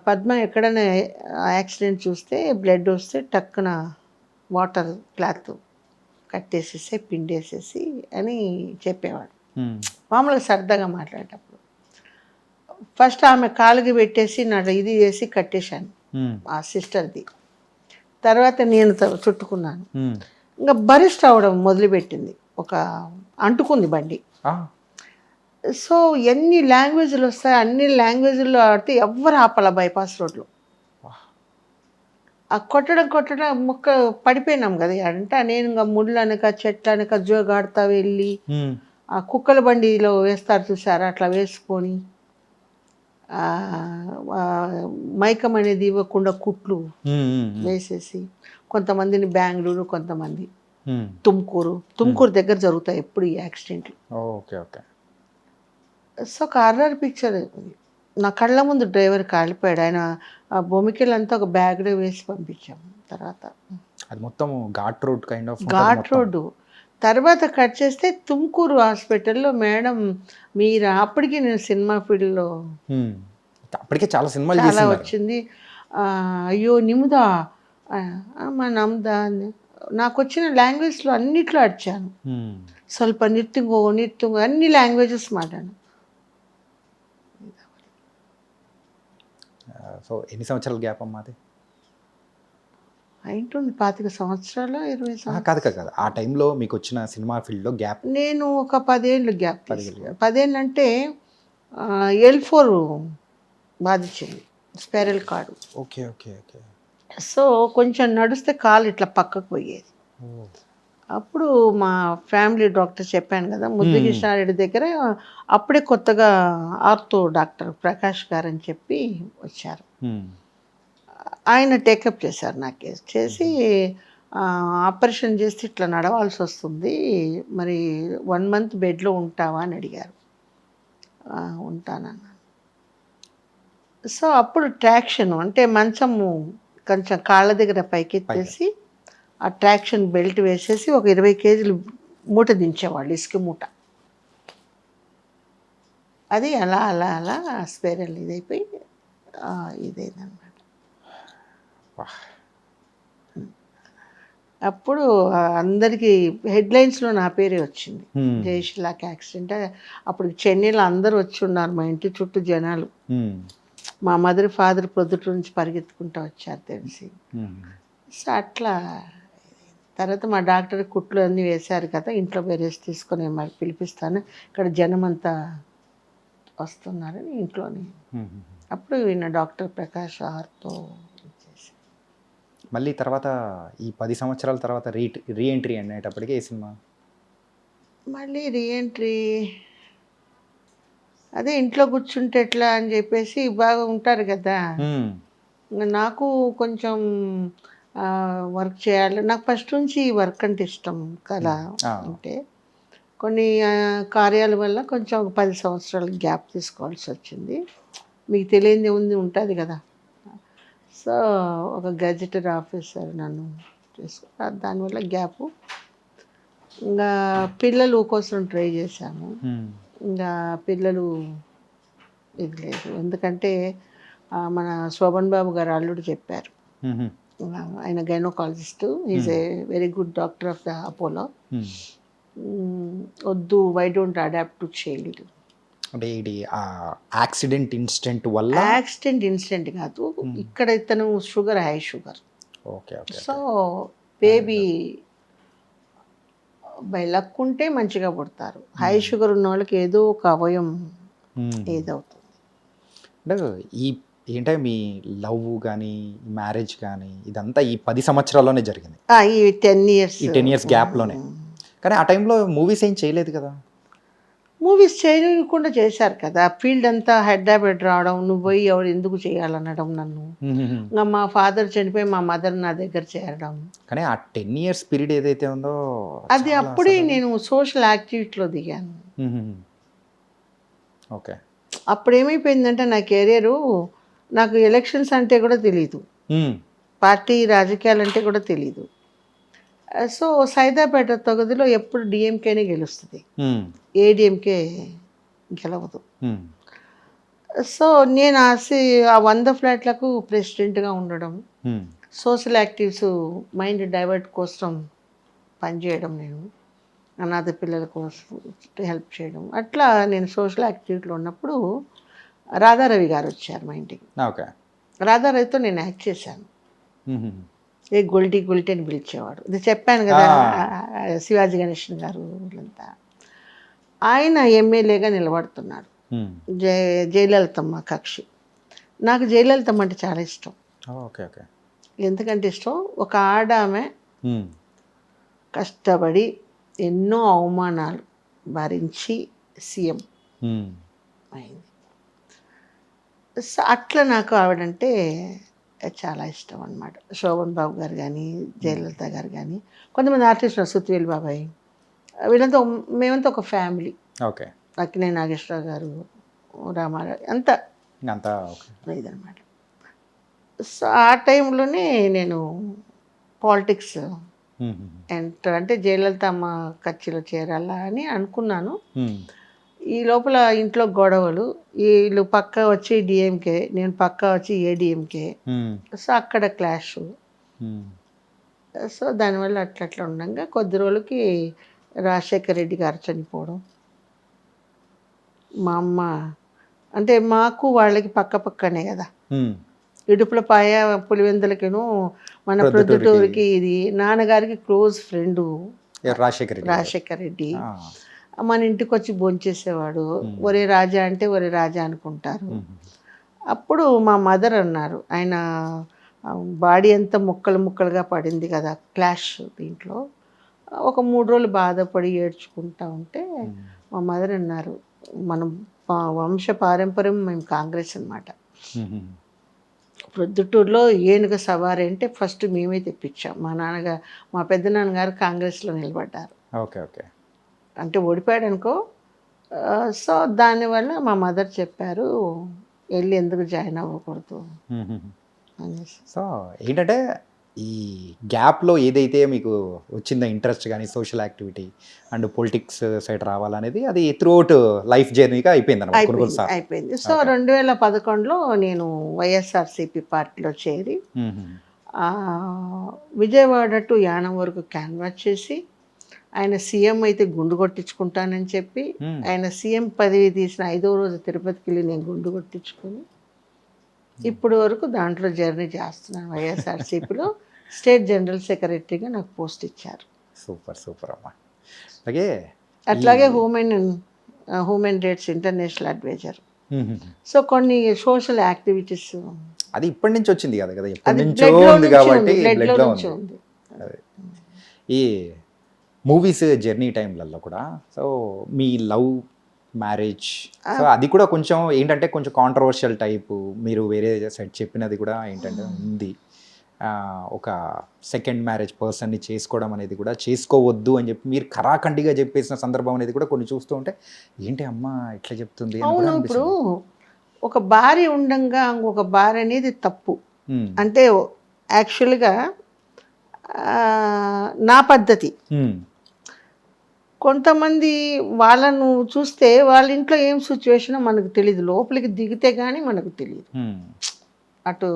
పద్మ ఎక్కడైనా యాక్సిడెంట్ చూస్తే బ్లడ్ వస్తే టక్కున వాటర్ క్లాత్ కట్టేసేసి పిండేసేసి అని చెప్పేవాడు. మామూలుగా సరదాగా మాట్లాడేటప్పుడు ఫస్ట్ ఆమె కాలుకి పెట్టేసి నా ఇది చేసి కట్టేశాను ఆ సిస్టర్ది. తర్వాత నేను చుట్టుకున్నాను. ఇంకా బరిస్ట్ అవ్వడం మొదలుపెట్టింది, ఒక అంటుకుంది బండి. సో ఎన్ని లాంగ్వేజ్లు వస్తాయి, అన్ని లాంగ్వేజ్లో ఆడితే ఎవ్వరు ఆపాల బైపాస్ రోడ్లో. ఆ కొట్టడం మొక్క పడిపోయినాం కదా అంటే, నేను ఇంకా ముళ్ళు అనక చెట్లు అనక జోగాడుతా వెళ్ళి ఆ కుక్కల బండిలో వేస్తారు చూసారా, అట్లా వేసుకొని మైకం అనేది ఇవ్వకుండా కుట్లు వేసేసి, కొంతమందిని బెంగళూరు, కొంతమంది తుమ్కూరు దగ్గర జరుగుతాయి ఎప్పుడు ఈ యాక్సిడెంట్లు. Okay okay. సో ఒక హర్రర్ పిక్చర్ నా కళ్ళ ముందు డ్రైవర్ కాలిపోయాడు. ఆయన ఆ భూమికెళ్ళంతా ఒక బ్యాగ్లో వేసి పంపించాము. తర్వాత అది మొత్తం ghat road kind of ghat road. తర్వాత కట్ చేస్తే తుమ్కూరు హాస్పిటల్లో, మేడం మీరు అప్పటికి నేను సినిమా ఫీల్డ్లో అప్పటికే చాలా సినిమాలు చాలా వచ్చింది. అయ్యో నిముదా మా నమ్దా అని నాకు వచ్చిన లాంగ్వేజ్లో అన్నిట్లో అడిచాను. స్వల్ప నిత్యంగో అన్ని లాంగ్వేజెస్ మాట్లాడాను. సో ఎన్ని సంవత్సరాల గ్యాప్ అమ్మా అది? అయింటుంది 25 సంవత్సరాలు, 20 సంవత్సరాలు. కాదు ఆ టైంలో మీకు వచ్చిన సినిమా ఫీల్డ్లో గ్యాప్? నేను ఒక 10 ఏళ్ళు గ్యాప్. 10 ఏళ్ళు అంటే L4 బాధించింది, spiral cord. Okay okay okay. So కొంచెం నడిస్తే కాలు ఇట్లా పక్కకు పోయేది. అప్పుడు మా ఫ్యామిలీ డాక్టర్ చెప్పాను కదా, ముద్దుకృష్ణారెడ్డి దగ్గర అప్పుడే కొత్తగా ఆర్థో డాక్టర్ ప్రకాష్ గారు అని చెప్పి వచ్చారు. ఆయన టేకప్ చేశారు నా కేసు. చేసి ఆపరేషన్ చేస్తే ఇట్లా నడవాల్సి వస్తుంది, మరి 1 month బెడ్లో ఉంటావా అని అడిగారు. ఉంటానన్నాను. సో అప్పుడు ట్రాక్షన్ అంటే మంచము కొంచెం కాళ్ళ దగ్గర పైకెత్తేసి ఆ ట్రాక్షన్ బెల్ట్ వేసేసి ఒక 20 kgs మూట దించేవాళ్ళు, ఇసుక మూట. అది అలా అలా అలా స్పైరల్ ఇదైపోయి ఇదైందనమాట. అప్పుడు అందరికీ హెడ్లైన్స్లో నా పేరే వచ్చింది, జయశీలాకి యాక్సిడెంట్. అప్పుడు చెన్నైలో అందరూ వచ్చి ఉన్నారు, మా ఇంటి చుట్టూ జనాలు. మా మదర్ ఫాదర్ ప్రొద్దుట నుంచి పరిగెత్తుకుంటూ వచ్చారు తెలిసి. సో అట్లా తర్వాత మా డాక్టర్ కుట్లు అన్నీ వేశారు కదా, ఇంట్లో వేరేసి తీసుకొని మరి పిలిపిస్తాను, ఇక్కడ జనం అంతా వస్తున్నారని ఇంట్లోనే. అప్పుడు ఈయన డాక్టర్ ప్రకాష్ ఆర్తో ఇచ్చేసి మళ్ళీ తర్వాత ఈ 10 సంవత్సరాల తర్వాత రీఎంట్రీ అనేటప్పటికీ ఈ సినిమా మళ్ళీ రీఎంట్రీ అదే ఇంట్లో కూర్చుంటే ఎట్లా అని చెప్పేసి బాగా ఉంటారు కదా. నాకు కొంచెం వర్క్ చేయాలి, నాకు ఫస్ట్ నుంచి వర్క్ అంటే ఇష్టం కదా. అంటే కొన్ని కార్యాల వల్ల కొంచెం ఒక 10 సంవత్సరాలు గ్యాప్ తీసుకోవాల్సి వచ్చింది. మీకు తెలియంది ఉంటుంది కదా. సో ఒక గెజెటెడ్ ఆఫీసర్ నన్ను చేసుకున్నారు, దానివల్ల గ్యాపు. ఇంకా పిల్లలు కోసం ట్రై చేశాము, ఇంకా పిల్లలు ఇది లేదు. ఎందుకంటే మన శోభన్ బాబు గారు అల్లుడు చెప్పారు, ఆయన gynaecologist, is a very good doctor of the Apollo. వద్దు, why don't adopt to child. అంటే ఇది యాక్సిడెంట్ ఇన్సిడెంట్ వల్ల? యాక్సిడెంట్ ఇన్సిడెంట్ కాదు, ఇక్కడ ఇతను sugar, high sugar. Okay okay. So baby by luck ఉంటే మంచిగా పుడతారు, హై షుగర్ ఉన్న వాళ్ళకి ఏదో ఒక అవయం ఏదవుతుంది. అంటే ఏంటంటే మీ లవ్ కానీ మ్యారేజ్ కానీ ఇదంతా ఈ 10 సంవత్సరాల్లోనే జరిగింది, ఈ 10 years, ఈ 10 years గ్యాప్లోనే. కానీ ఆ టైంలో మూవీస్ ఏం చేయలేదు కదా? మూవీస్ చేయకుండా చేశారు కదా, ఫీల్డ్ అంతా హైదరాబాద్ రావడం, నువ్వు పోయి ఎవరు ఎందుకు చేయాలనడం నన్ను. ఇంకా మా ఫాదర్ చనిపోయి మా మదర్ నా దగ్గర చేరడం. కానీ ఆ 10 years పీరియడ్ ఏదైతే ఉందో అది అప్పుడే నేను సోషల్ యాక్టివిటీలో దిగాను. ఓకే. అప్పుడు ఏమైపోయిందంటే నా కెరియరు, నాకు ఎలక్షన్స్ అంటే కూడా తెలియదు, పార్టీ రాజకీయాలు అంటే కూడా తెలియదు. సో సైదాపేట తొగదిలో ఎప్పుడు డిఎంకేనే గెలుస్తుంది, ఏడిఎంకే గెలవదు. సో నేను ఆ 100 ఫ్లాట్లకు ప్రెసిడెంట్గా ఉండడం, సోషల్ యాక్టివ్స్ మైండ్ డైవర్ట్ కోసం పనిచేయడం, నేను అనాథ పిల్లల కోసం హెల్ప్ చేయడం, అట్లా నేను సోషల్ యాక్టివిటీలో ఉన్నప్పుడు రాధారవి గారు వచ్చారు మా ఇంటికి. ఓకే. రాధారవితో నేను యాక్ట్ చేశాను. ఏ గొల్టీ గొల్టీ అని పిలిచేవాడు, ఇది చెప్పాను కదా, శివాజీ గణేషన్ గారు వీళ్ళంతా. ఆయన ఎమ్మెల్యేగా నిలబడుతున్నాడు, జయలలితమ్మ కక్షి. నాకు జయలలితమ్మ అంటే చాలా ఇష్టం. ఓకే. ఓకే. ఎందుకంటే ఇష్టం, ఒక ఆడామె కష్టపడి ఎన్నో అవమానాలు భరించి సీఎం అయింది. సో అట్లా నాకు ఆవిడంటే చాలా ఇష్టం అన్నమాట. శోభన్ బాబు గారు కానీ, జయలలిత గారు కానీ, కొంతమంది ఆర్టిస్టులు, సుత్వేల్ బాబాయ్, వీళ్ళంతా మేమంతా ఒక ఫ్యామిలీ. ఓకే. అక్కినేని నాగేశ్వరరావు గారు, రామారావు, అంతా ఇదనమాట. సో ఆ టైంలోనే నేను పాలిటిక్స్ ఎంటర్, అంటే జయలలిత అమ్మ కచ్చిలో చేరాలా అని అనుకున్నాను. ఈ లోపల ఇంట్లో గొడవలు, వీళ్ళు పక్క వచ్చి డిఎంకే, నేను పక్క వచ్చి ఏడిఎంకే. సో అక్కడ క్లాష్. సో దానివల్ల అట్లా ఉండగా కొద్ది రోజులకి రాజశేఖర్ రెడ్డి గారు చనిపోవడం, మా అమ్మ, అంటే మాకు వాళ్ళకి పక్క పక్కనే కదా, ఇడుపుల పాయ పులివెందులకిను మన ప్రొద్దుటూరికి. ఇది నాన్నగారికి క్లోజ్ ఫ్రెండు రాజశేఖర్ రెడ్డి. మన ఇంటికి వచ్చి భోంచేసేవాడు. ఒరే రాజా అంటే ఒరే రాజా అనుకుంటారు. అప్పుడు మా మదర్ అన్నారు, ఆయన బాడీ అంతా ముక్కలు ముక్కలుగా పడింది కదా క్లాష్ దీంట్లో. ఒక 3 రోజులు బాధపడి ఏడ్చుకుంటా ఉంటే మా మదర్ అన్నారు, మనం వంశ పారంపర్యం మేము కాంగ్రెస్ అన్నమాట. ప్రొద్దుటూరులో ఏనుగ సవారీ అంటే ఫస్ట్ మేమే తెప్పించాం. మా పెద్ద నాన్నగారు కాంగ్రెస్లో నిలబడ్డారు. ఓకే. ఓకే. అంటే ఓడిపోయాడు అనుకో. సో దానివల్ల మా మదర్ చెప్పారు, వెళ్ళి ఎందుకు జాయిన్ అవ్వకూడదు అనేసి. సో ఏంటంటే ఈ గ్యాప్లో ఏదైతే మీకు వచ్చిందో ఇంట్రెస్ట్ కానీ social activity and politics side రావాలనేది, అది త్రూఅవుట్ లైఫ్ జర్నీగా అయిపోయింది. అయిపోయింది. సో 2011లో నేను వైఎస్ఆర్సీపీ పార్టీలో చేరి విజయవాడ టు యానం వరకు క్యాన్వాస్ చేసి, ఆయన సీఎం అయితే గుండు కొట్టించుకుంటానని చెప్పి, ఆయన సీఎం పదవి తీసిన 5వ రోజు తిరుపతికి వెళ్ళి నేను గుండు కొట్టించుకొని ఇప్పుడు వరకు దాంట్లో జర్నీ చేస్తున్నాను. వైఎస్ఆర్సీపీలో స్టేట్ జనరల్ సెక్రటరీగా నాకు పోస్ట్ ఇచ్చారు. సూపర్ అమ్మా. అట్లాగే human rights international advisor. So కొన్ని సోషల్ యాక్టివిటీస్, అది ఇప్పటి నుంచి వచ్చింది కదా, ఎప్పటి నుంచో ఉంది కాబట్టి బ్లడ్లో ఉంది. ఈ మూవీస్ జర్నీ టైంలలో కూడా, సో మీ లవ్ మ్యారేజ్, సో అది కూడా కొంచెం ఏంటంటే కొంచెం కాంట్రవర్షియల్ టైపు, మీరు వేరే సైడ్ చెప్పినది కూడా ఏంటంటే ఉంది, ఒక సెకండ్ మ్యారేజ్ పర్సన్ని చేసుకోవడం అనేది కూడా చేసుకోవద్దు అని చెప్పి మీరు ఖరాఖండిగా చెప్పేసిన సందర్భం అనేది కూడా కొన్ని చూస్తూ ఉంటే, ఏంటి అమ్మ ఇట్లా చెప్తుంది. అవును, ఇప్పుడు ఒక భార్య ఉండంగా ఇంకొక భార్య అనేది తప్పు. అంటే యాక్చువల్గా నా పద్ధతి. కొంతమంది వాళ్ళను చూస్తే వాళ్ళ ఇంట్లో ఏం సిచ్యువేషనో మనకు తెలియదు, లోపలికి దిగితే కానీ మనకు తెలియదు. అటు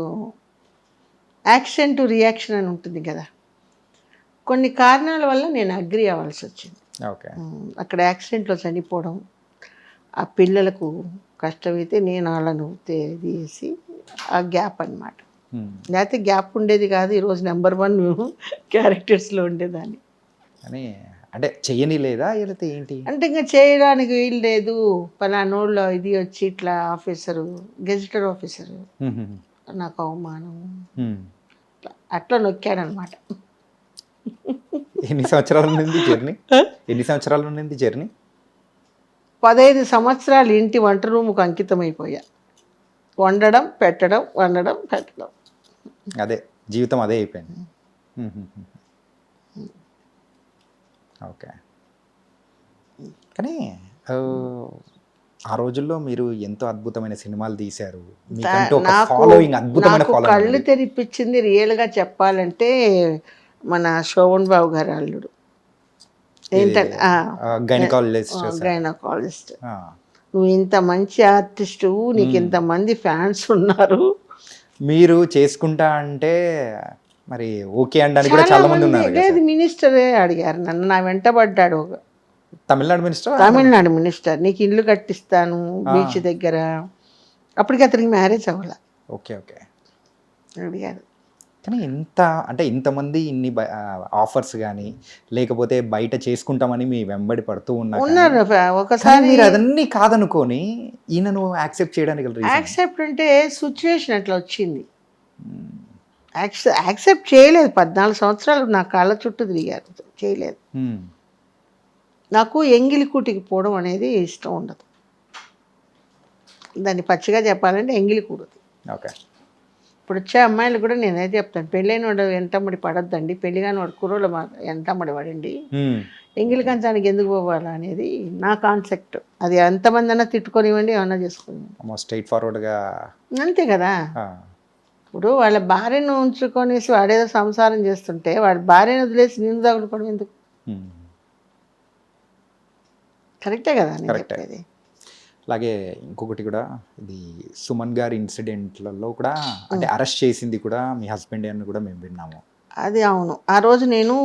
యాక్షన్ టు రియాక్షన్ అని ఉంటుంది కదా, కొన్ని కారణాల వల్ల నేను అగ్రి అవ్వాల్సి వచ్చింది. అక్కడ యాక్సిడెంట్లో చనిపోవడం, ఆ పిల్లలకు కష్టమైతే నేను వాళ్ళను తీసి ఆ గ్యాప్ అన్నమాట. లేకపోతే గ్యాప్ ఉండేది కాదు, ఈరోజు నెంబర్ 1 క్యారెక్టర్స్లో ఉండేదాన్ని. అంటే చెయ్యని లేదా లేకపోతే ఏంటి అంటే ఇంకా చేయడానికి వీలు లేదు, పలానోళ్ళు ఇది వచ్చి ఇట్లా ఆఫీసరు, గెజిటెడ్ ఆఫీసరు, నాకు అవమానం, అట్లా నొక్కాడనమాట. ఎన్ని సంవత్సరాల నుండి జర్నీ? 15 సంవత్సరాలు ఇంటి వంట రూముకు అంకితం అయిపోయా. వండడం పెట్టడం. అదే జీవితం అదే అయిపోయింది. ఓకే. కానీ ఆ రోజుల్లో మీరు ఎంతో అద్భుతమైన సినిమాలు తీశారు, మీకంటూ ఒక నాకు ఫాలోయింగ్, అద్భుతమైన నాకు ఫాలోయింగ్ కళ్ళు తెరిపించింది రియల్గా చెప్పాలంటే మన శోభన్ బాబు గారు అల్లుడు ఏంటంటే గైనకాలజిస్ట్. గైనకాలజిస్ట్. నువ్వు ఇంత మంచి ఆర్టిస్టు, నీకు ఇంతమంది ఫ్యాన్స్ ఉన్నారు. మీరు చేసుకుంటా అంటే మరి ఓకే అనడానికి కూడా చాలా మంది ఉన్నారు కదా లేదు సార్. మినిస్టరే అడిగారు నన్ను, నా వెంటబడ్డాడు తమిళనాడు మినిస్టర్. తమిళనాడు మినిస్టర్, నీకు ఇల్లు కట్టిస్తాను బీచ్ దగ్గర. అప్పటికి అతనికి మ్యారేజ్ అవ్వాల. Okay okay. అడిగారు. కానీ ఇంత అంటే ఇంతమంది ఇన్ని ఆఫర్స్ కానీ లేకపోతే బయట చేసుకుంటామని మీ వెంబడి పడుతూ ఉన్నారు. కానీ ఒకసారి మీరు అదన్నీ కాదనుకొని ఈయనను యాక్సెప్ట్ చేయడానికి గల reason? యాక్సెప్ట్ అంటే సిచ్యువేషన్ అట్లా వచ్చింది. యాక్సెప్ట్ చేయలేదు. 14 సంవత్సరాలు నా కాళ్ళ చుట్టూ తిరిగారు, చేయలేదు. నాకు ఎంగిలి కూటికి పోవడం అనేది ఇష్టం ఉండదు. దాన్ని పచ్చిగా చెప్పాలంటే ఎంగిలి కూడదు. ఓకే. ఇప్పుడు వచ్చే అమ్మాయిలు కూడా నేనే చెప్తాను, పెళ్ళైన వాడు ఎంటమ్మడి పడద్దండి, పెళ్లి కాని వాడు కుర్రోళ్ళు ఎంటమ్మడి పడండి, ఎంగిలి కంచానికి ఎందుకు పోవాలా అనేది నా కాన్సెప్ట్. అది ఎంతమంది అన్నా తిట్టుకొనివ్వండి, ఏమన్నా చేసుకోనివ్వండి, స్ట్రైట్ ఫార్వర్డ్గా. అంతే కదా. ఇప్పుడు వాళ్ళ భార్యను ఉంచుకొనేసి వాడేదో సంసారం చేస్తుంటే వాడి భార్యను వదిలేసి నిన్ను తగులుకోవడం ఎందుకు? కరెక్టే కదా నేను చెప్పేది. అలాగే ఇంకొకటి కూడా, ఇది సుమన్ గారి ఇన్సిడెంట్లలో కూడా అంటే అరెస్ట్ చేసింది కూడా మీ హస్బెండ్ అని కూడా మేము విన్నాము. అది అవును. ఆ రోజు నేను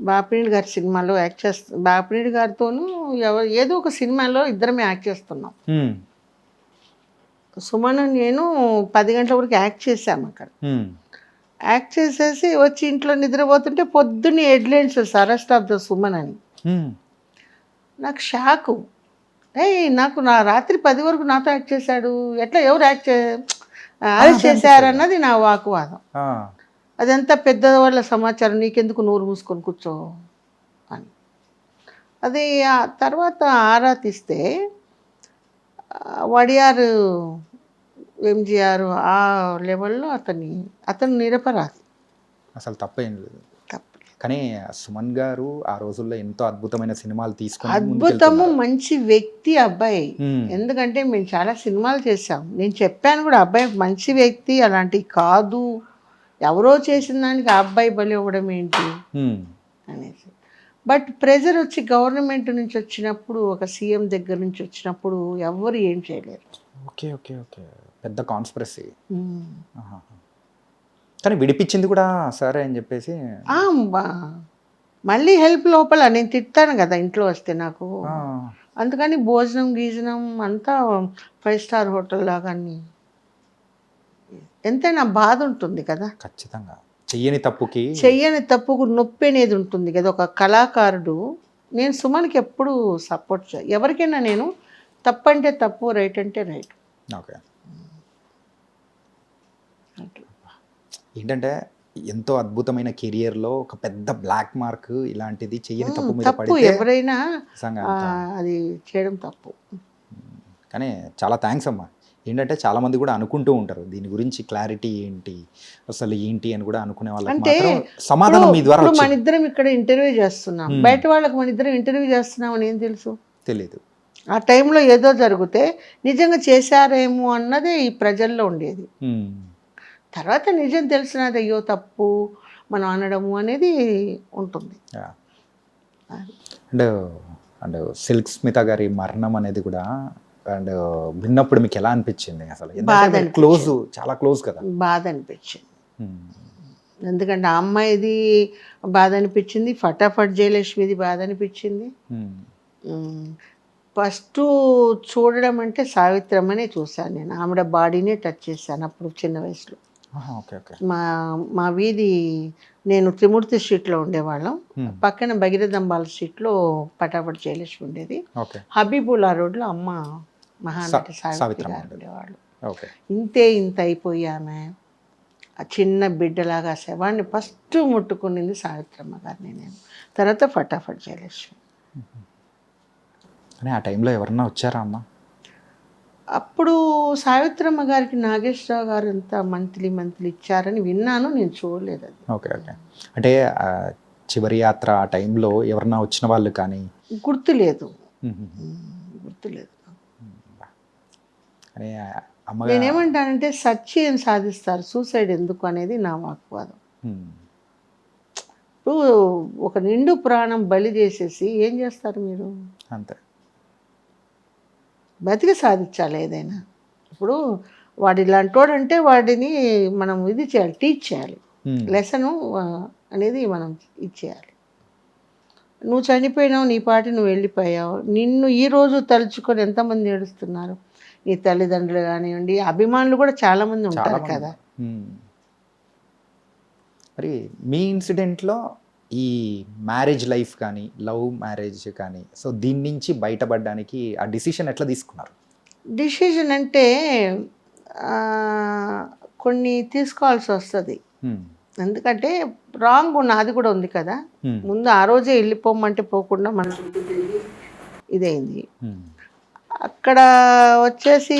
బాపినీడి గారి సినిమాలో యాక్ట్ చేస్తాను. బాపినీడి గారితోనూ ఏదో ఒక సినిమాలో ఇద్దరమే యాక్ట్ చేస్తున్నాం. సుమన్ నేను 10 గంటల వరకు యాక్ట్ చేసాము అక్కడ. యాక్ట్ చేసేసి వచ్చి ఇంట్లో నిద్రపోతుంటే పొద్దున్నే headlines arrest of the Suman అని. నాకు షాకు. నాకు నా రాత్రి 10 వరకు నాతో యాక్ట్ చేశాడు, ఎట్లా ఎవరు అరెస్ట్ చేశారన్నది నా వాకువాదం. అదంతా పెద్దవాళ్ళ సమాచారం, నీకెందుకు నోరు మూసుకొని కూర్చో అని. అది ఆ తర్వాత ఆరా తీస్తే వడియారు ఎంజీఆర్ ఆ లెవెల్లో అతను నిరపరాధి, అసలు తప్పేం లేదు. కానీ సుమన్ గారు ఆ రోజుల్లో ఎంతో అద్భుతమైన సినిమాలు తీసుకొని అద్భుతము, మంచి వ్యక్తి అబ్బాయి. ఎందుకంటే మేము చాలా సినిమాలు చేసాం, నేను చెప్పాను కూడా అబ్బాయి మంచి వ్యక్తి, అలాంటివి కాదు, ఎవరో చేసిన దానికి ఆ అబ్బాయి బలి అవ్వడం ఏంటి అనేసి. బట్ ప్రెజర్ వచ్చి గవర్నమెంట్ నుంచి వచ్చినప్పుడు, ఒక సీఎం దగ్గర నుంచి వచ్చినప్పుడు ఎవరు ఏం చేయలేరు. Okay okay okay. పెద్ద కాన్స్పిరసీ. కానీ విడిపించింది కూడా సరే అని చెప్పేసి మళ్ళీ హెల్ప్ లోపల నేను తిట్టాను కదా ఇంట్లో వస్తే నాకు. అందుకని భోజనం గీజనం అంతా 5 స్టార్ హోటల్ లాగా అన్ని. ఎంతైనా బాధ ఉంటుంది కదా. ఖచ్చితంగా చెయ్యని తప్పుకు నొప్పి అనేది ఉంటుంది కదా. ఒక కళాకారుడు, నేను సుమన్కి ఎప్పుడు సపోర్ట్ ఎవరికైనా నేను తప్పు అంటే తప్పు, రైట్ అంటే రైట్. ఓకే. ఏంటంటే ఎంతో అద్భుతమైన కెరియర్లో ఒక పెద్ద బ్లాక్ మార్క్ ఇలాంటిది చెయ్యని తప్పు మీద తప్పు ఎవరైనా అది చేయడం తప్పు. కానీ చాలా థ్యాంక్స్ అమ్మా. ఏంటంటే చాలా మంది కూడా అనుకుంటూ ఉంటారు దీని గురించి క్లారిటీ ఏంటి, అసలు ఏంటి అని కూడా అనుకునే వాళ్ళకి సమాధానం మీ ద్వారా. మన ఇద్దరం ఇక్కడ ఇంటర్వ్యూ చేస్తున్నాం, బయట వాళ్ళకి మన ఇద్దరం ఇంటర్వ్యూ చేస్తున్నామని ఏం తెలుసు? తెలీదు. ఆ టైంలో ఏదో జరిగితే నిజంగా చేశారేమో అన్నదే ఈ ప్రజల్లో ఉండేది. తర్వాత నిజం తెలిసినది అయ్యో తప్పు మనం అనడము అనేది ఉంటుంది. అండ్ సిల్క్ స్మిత గారి మరణం అనేది కూడా అండ్ విన్నప్పుడు మీకు ఎలా అనిపించింది? అసలు క్లోజ్, చాలా క్లోజ్ కదా. బాధ అనిపించింది. ఎందుకంటే ఆ అమ్మాయిది బాధ అనిపించింది, ఫటాఫట్ జయలక్ష్మిది బాధ అనిపించింది. ఫస్ట్ చూడడం అంటే సావిత్రమ్మనే చూశాను నేను. ఆవిడ బాడీనే టచ్ చేశాను అప్పుడు చిన్న వయసులో. మా వీధి, నేను త్రిమూర్తి స్ట్రీట్లో ఉండేవాళ్ళం, పక్కన భగీరథంబాల స్ట్రీట్లో పటాపట్ జయలక్ష్మి ఉండేది. హబీబుల్లా రోడ్లో అమ్మ మహానటి సావిత్రి గారు ఉండేవాళ్ళు. ఇంత అయిపోయామే, ఆ చిన్న బిడ్డలాగా శవాన్ని ఫస్ట్ ముట్టుకునింది సావిత్రమ్మ గారిని నేను, తర్వాత ఫటాఫట్ జయలక్ష్మి. ఆ టైంలో ఎవరన్నా వచ్చారా అమ్మ? అప్పుడు సావిత్రమ్మ గారికి నాగేశ్వరరావు గారు ఎంత మంత్లీ ఇచ్చారని విన్నాను, నేను చూడలేదు అది. Okay okay. అంటే చివరి యాత్ర ఆ టైంలో ఎవరన్నా వచ్చిన వాళ్ళు కానీ గుర్తులేదు. అని అమ్మగా నేనేమంటానంటే సత్యం సాధిస్తారు, సూసైడ్ ఎందుకు అనేది నా వాక్వాదం. హ్మ్. ఇప్పుడు ఒక నిండు ప్రాణం బలి చేసేసి ఏం చేస్తారు మీరు? అంతే. బతికి సాధించాలి ఏదైనా. ఇప్పుడు వాడు ఇలాంటోడంటే వాడిని మనం ఇది చేయాలి, టీచ్ చేయాలి, హ్మ్. లెసను అనేది మనం ఇచ్చేయాలి. నువ్వు చనిపోయినావు, నీ పాటి నువ్వు వెళ్ళిపోయావు, నిన్ను ఈరోజు తలుచుకొని ఎంతమంది ఏడుస్తున్నారు? నీ తల్లిదండ్రులు కానివ్వండి, అభిమానులు కూడా చాలామంది చాలా ఉంటారు మంది కదా. ఉన్నారు. హ్మ్. మరి మీ ఇన్సిడెంట్లో ఈ మ్యారేజ్ లైఫ్ కానీ, లవ్ మ్యారేజ్ కానీ, సో దీని నుంచి బయటపడడానికి ఆ డిసిషన్ ఎట్లా తీసుకున్నారు? డిసిజన్ అంటే ఆ, కొన్ని తీసుకోవాల్సి వస్తుంది. హ్మ్. ఎందుకంటే రాంగ్ నాది కూడా ఉంది కదా. హ్మ్. ముందు ఆ రోజే వెళ్ళిపోమంటే పోకుండా మన చుట్టూ తిరిగి ఇదైంది. హ్మ్. అక్కడ వచ్చేసి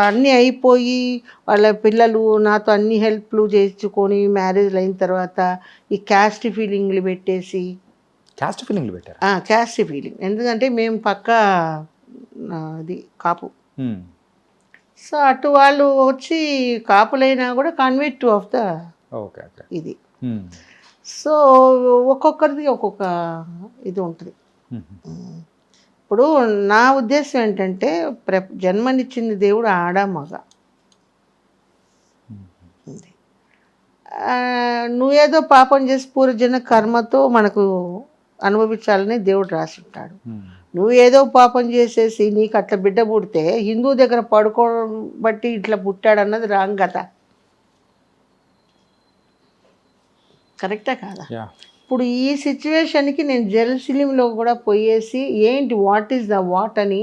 అన్నీ అయిపోయి వాళ్ళ పిల్లలు నాతో అన్ని హెల్ప్లు చేయించుకొని మ్యారేజ్లు అయిన తర్వాత ఈ క్యాస్ట్ ఫీలింగ్లు పెట్టేసి, క్యాస్ట్ ఫీలింగ్లు పెట్టారా? క్యాస్ట్ ఫీలింగ్ ఎందుకంటే మేము పక్కా అది కాపు. హ్మ్. సో అటు వాళ్ళు వచ్చి కాపులైనా కూడా convert of the okay. Okay. ఇది. హ్మ్. సో ఒక్కొక్కరిది ఒక్కొక్క ఇది ఉంటుంది. హ్మ్. ఇప్పుడు నా ఉద్దేశం ఏంటంటే జన్మనిచ్చింది దేవుడు ఆడ మగ. ఉంది. నువ్వేదో పాపం చేసి పూర్వజన్మ కర్మతో మనకు అనుభవించాలని దేవుడు రాసి ఉంటాడు. హ్మ్. నువ్వు ఏదో పాపం చేసేసి నీకు అట్లా బిడ్డ పుడితే హిందూ దగ్గర పడుకోవడం బట్టి ఇట్లా పుట్టాడు అన్నది రాంగ్ కదా. కరెక్టా కాదా? యా. ఇప్పుడు ఈ సిచ్యువేషన్కి నేను జెరూసలేంలో కూడా పోయేసి ఏంటి వాట్ ఈస్ ద వాట్ అని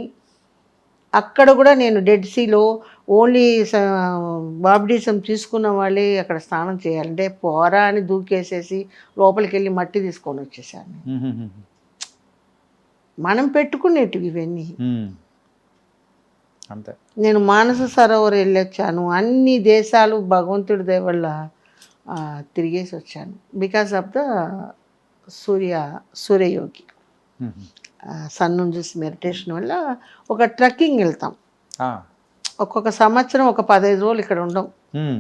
అక్కడ కూడా నేను డెడ్ సీలో ఓన్లీ బాప్టిజం తీసుకున్న వాళ్ళే అక్కడ స్నానం చేయాలంటే పోరా అని దూకేసేసి లోపలికి వెళ్ళి మట్టి తీసుకొని వచ్చేసాను. హ్మ్. మనం పెట్టుకునేటివి ఇవన్నీ. హ్మ్. అంతే. నేను మానస సరోవర్ వెళ్ళొచ్చాను, అన్ని దేశాలు భగవంతుడి దయ వల్ల తిరిగేసి వచ్చాను. బికాస్ ఆఫ్ ద సూర్యయోగి హ్మ్. సన్ నుంచి చూసి మెడిటేషన్ వల్ల ఒక ట్రెక్కింగ్ వెళ్తాం. ఆ. ఒక్కొక్క సంవత్సరం ఒక 15 రోజులు ఇక్కడ ఉండం. హ్మ్.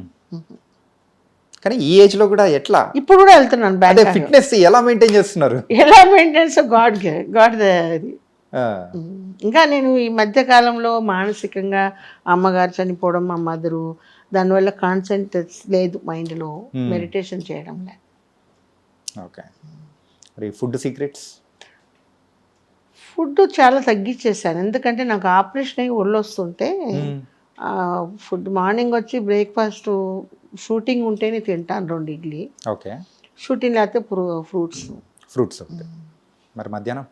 కానీ ఈ ఏజ్లో కూడా ఎట్లా? ఇప్పుడు కూడా వెళ్తున్నాను అదే బ్యాంకాక్. ఫిట్నెస్ ఎలా మెయింటైన్ చేస్తున్నారు? ఎలా మెయింటెనెన్స్ గాడ్ అది. ఆ. ఇంకా నేను ఈ మధ్యకాలంలో మానసికంగా అమ్మగారు చనిపోవడం, మా మదరు, దానివల్ల కాన్సన్ట్రేట్ లేదు మైండ్లో, మెడిటేషన్ చేయడం లేదు. ఓకే. మరి ఫుడ్ సీక్రెట్స్? ఫుడ్ చాలా తగ్గించేసాను, ఎందుకంటే నాకు ఆపరేషన్ అయ్యి ఒళ్ళు వస్తుంటే ఫుడ్ మార్నింగ్ వచ్చి బ్రేక్ఫాస్ట్ షూటింగ్ ఉంటేనే తింటాను 2 ఇడ్లీ, ఓకే. షూటింగ్ లేకపోతే ఫ్రూట్స్. ఒకటి. మరి మధ్యాహ్నం?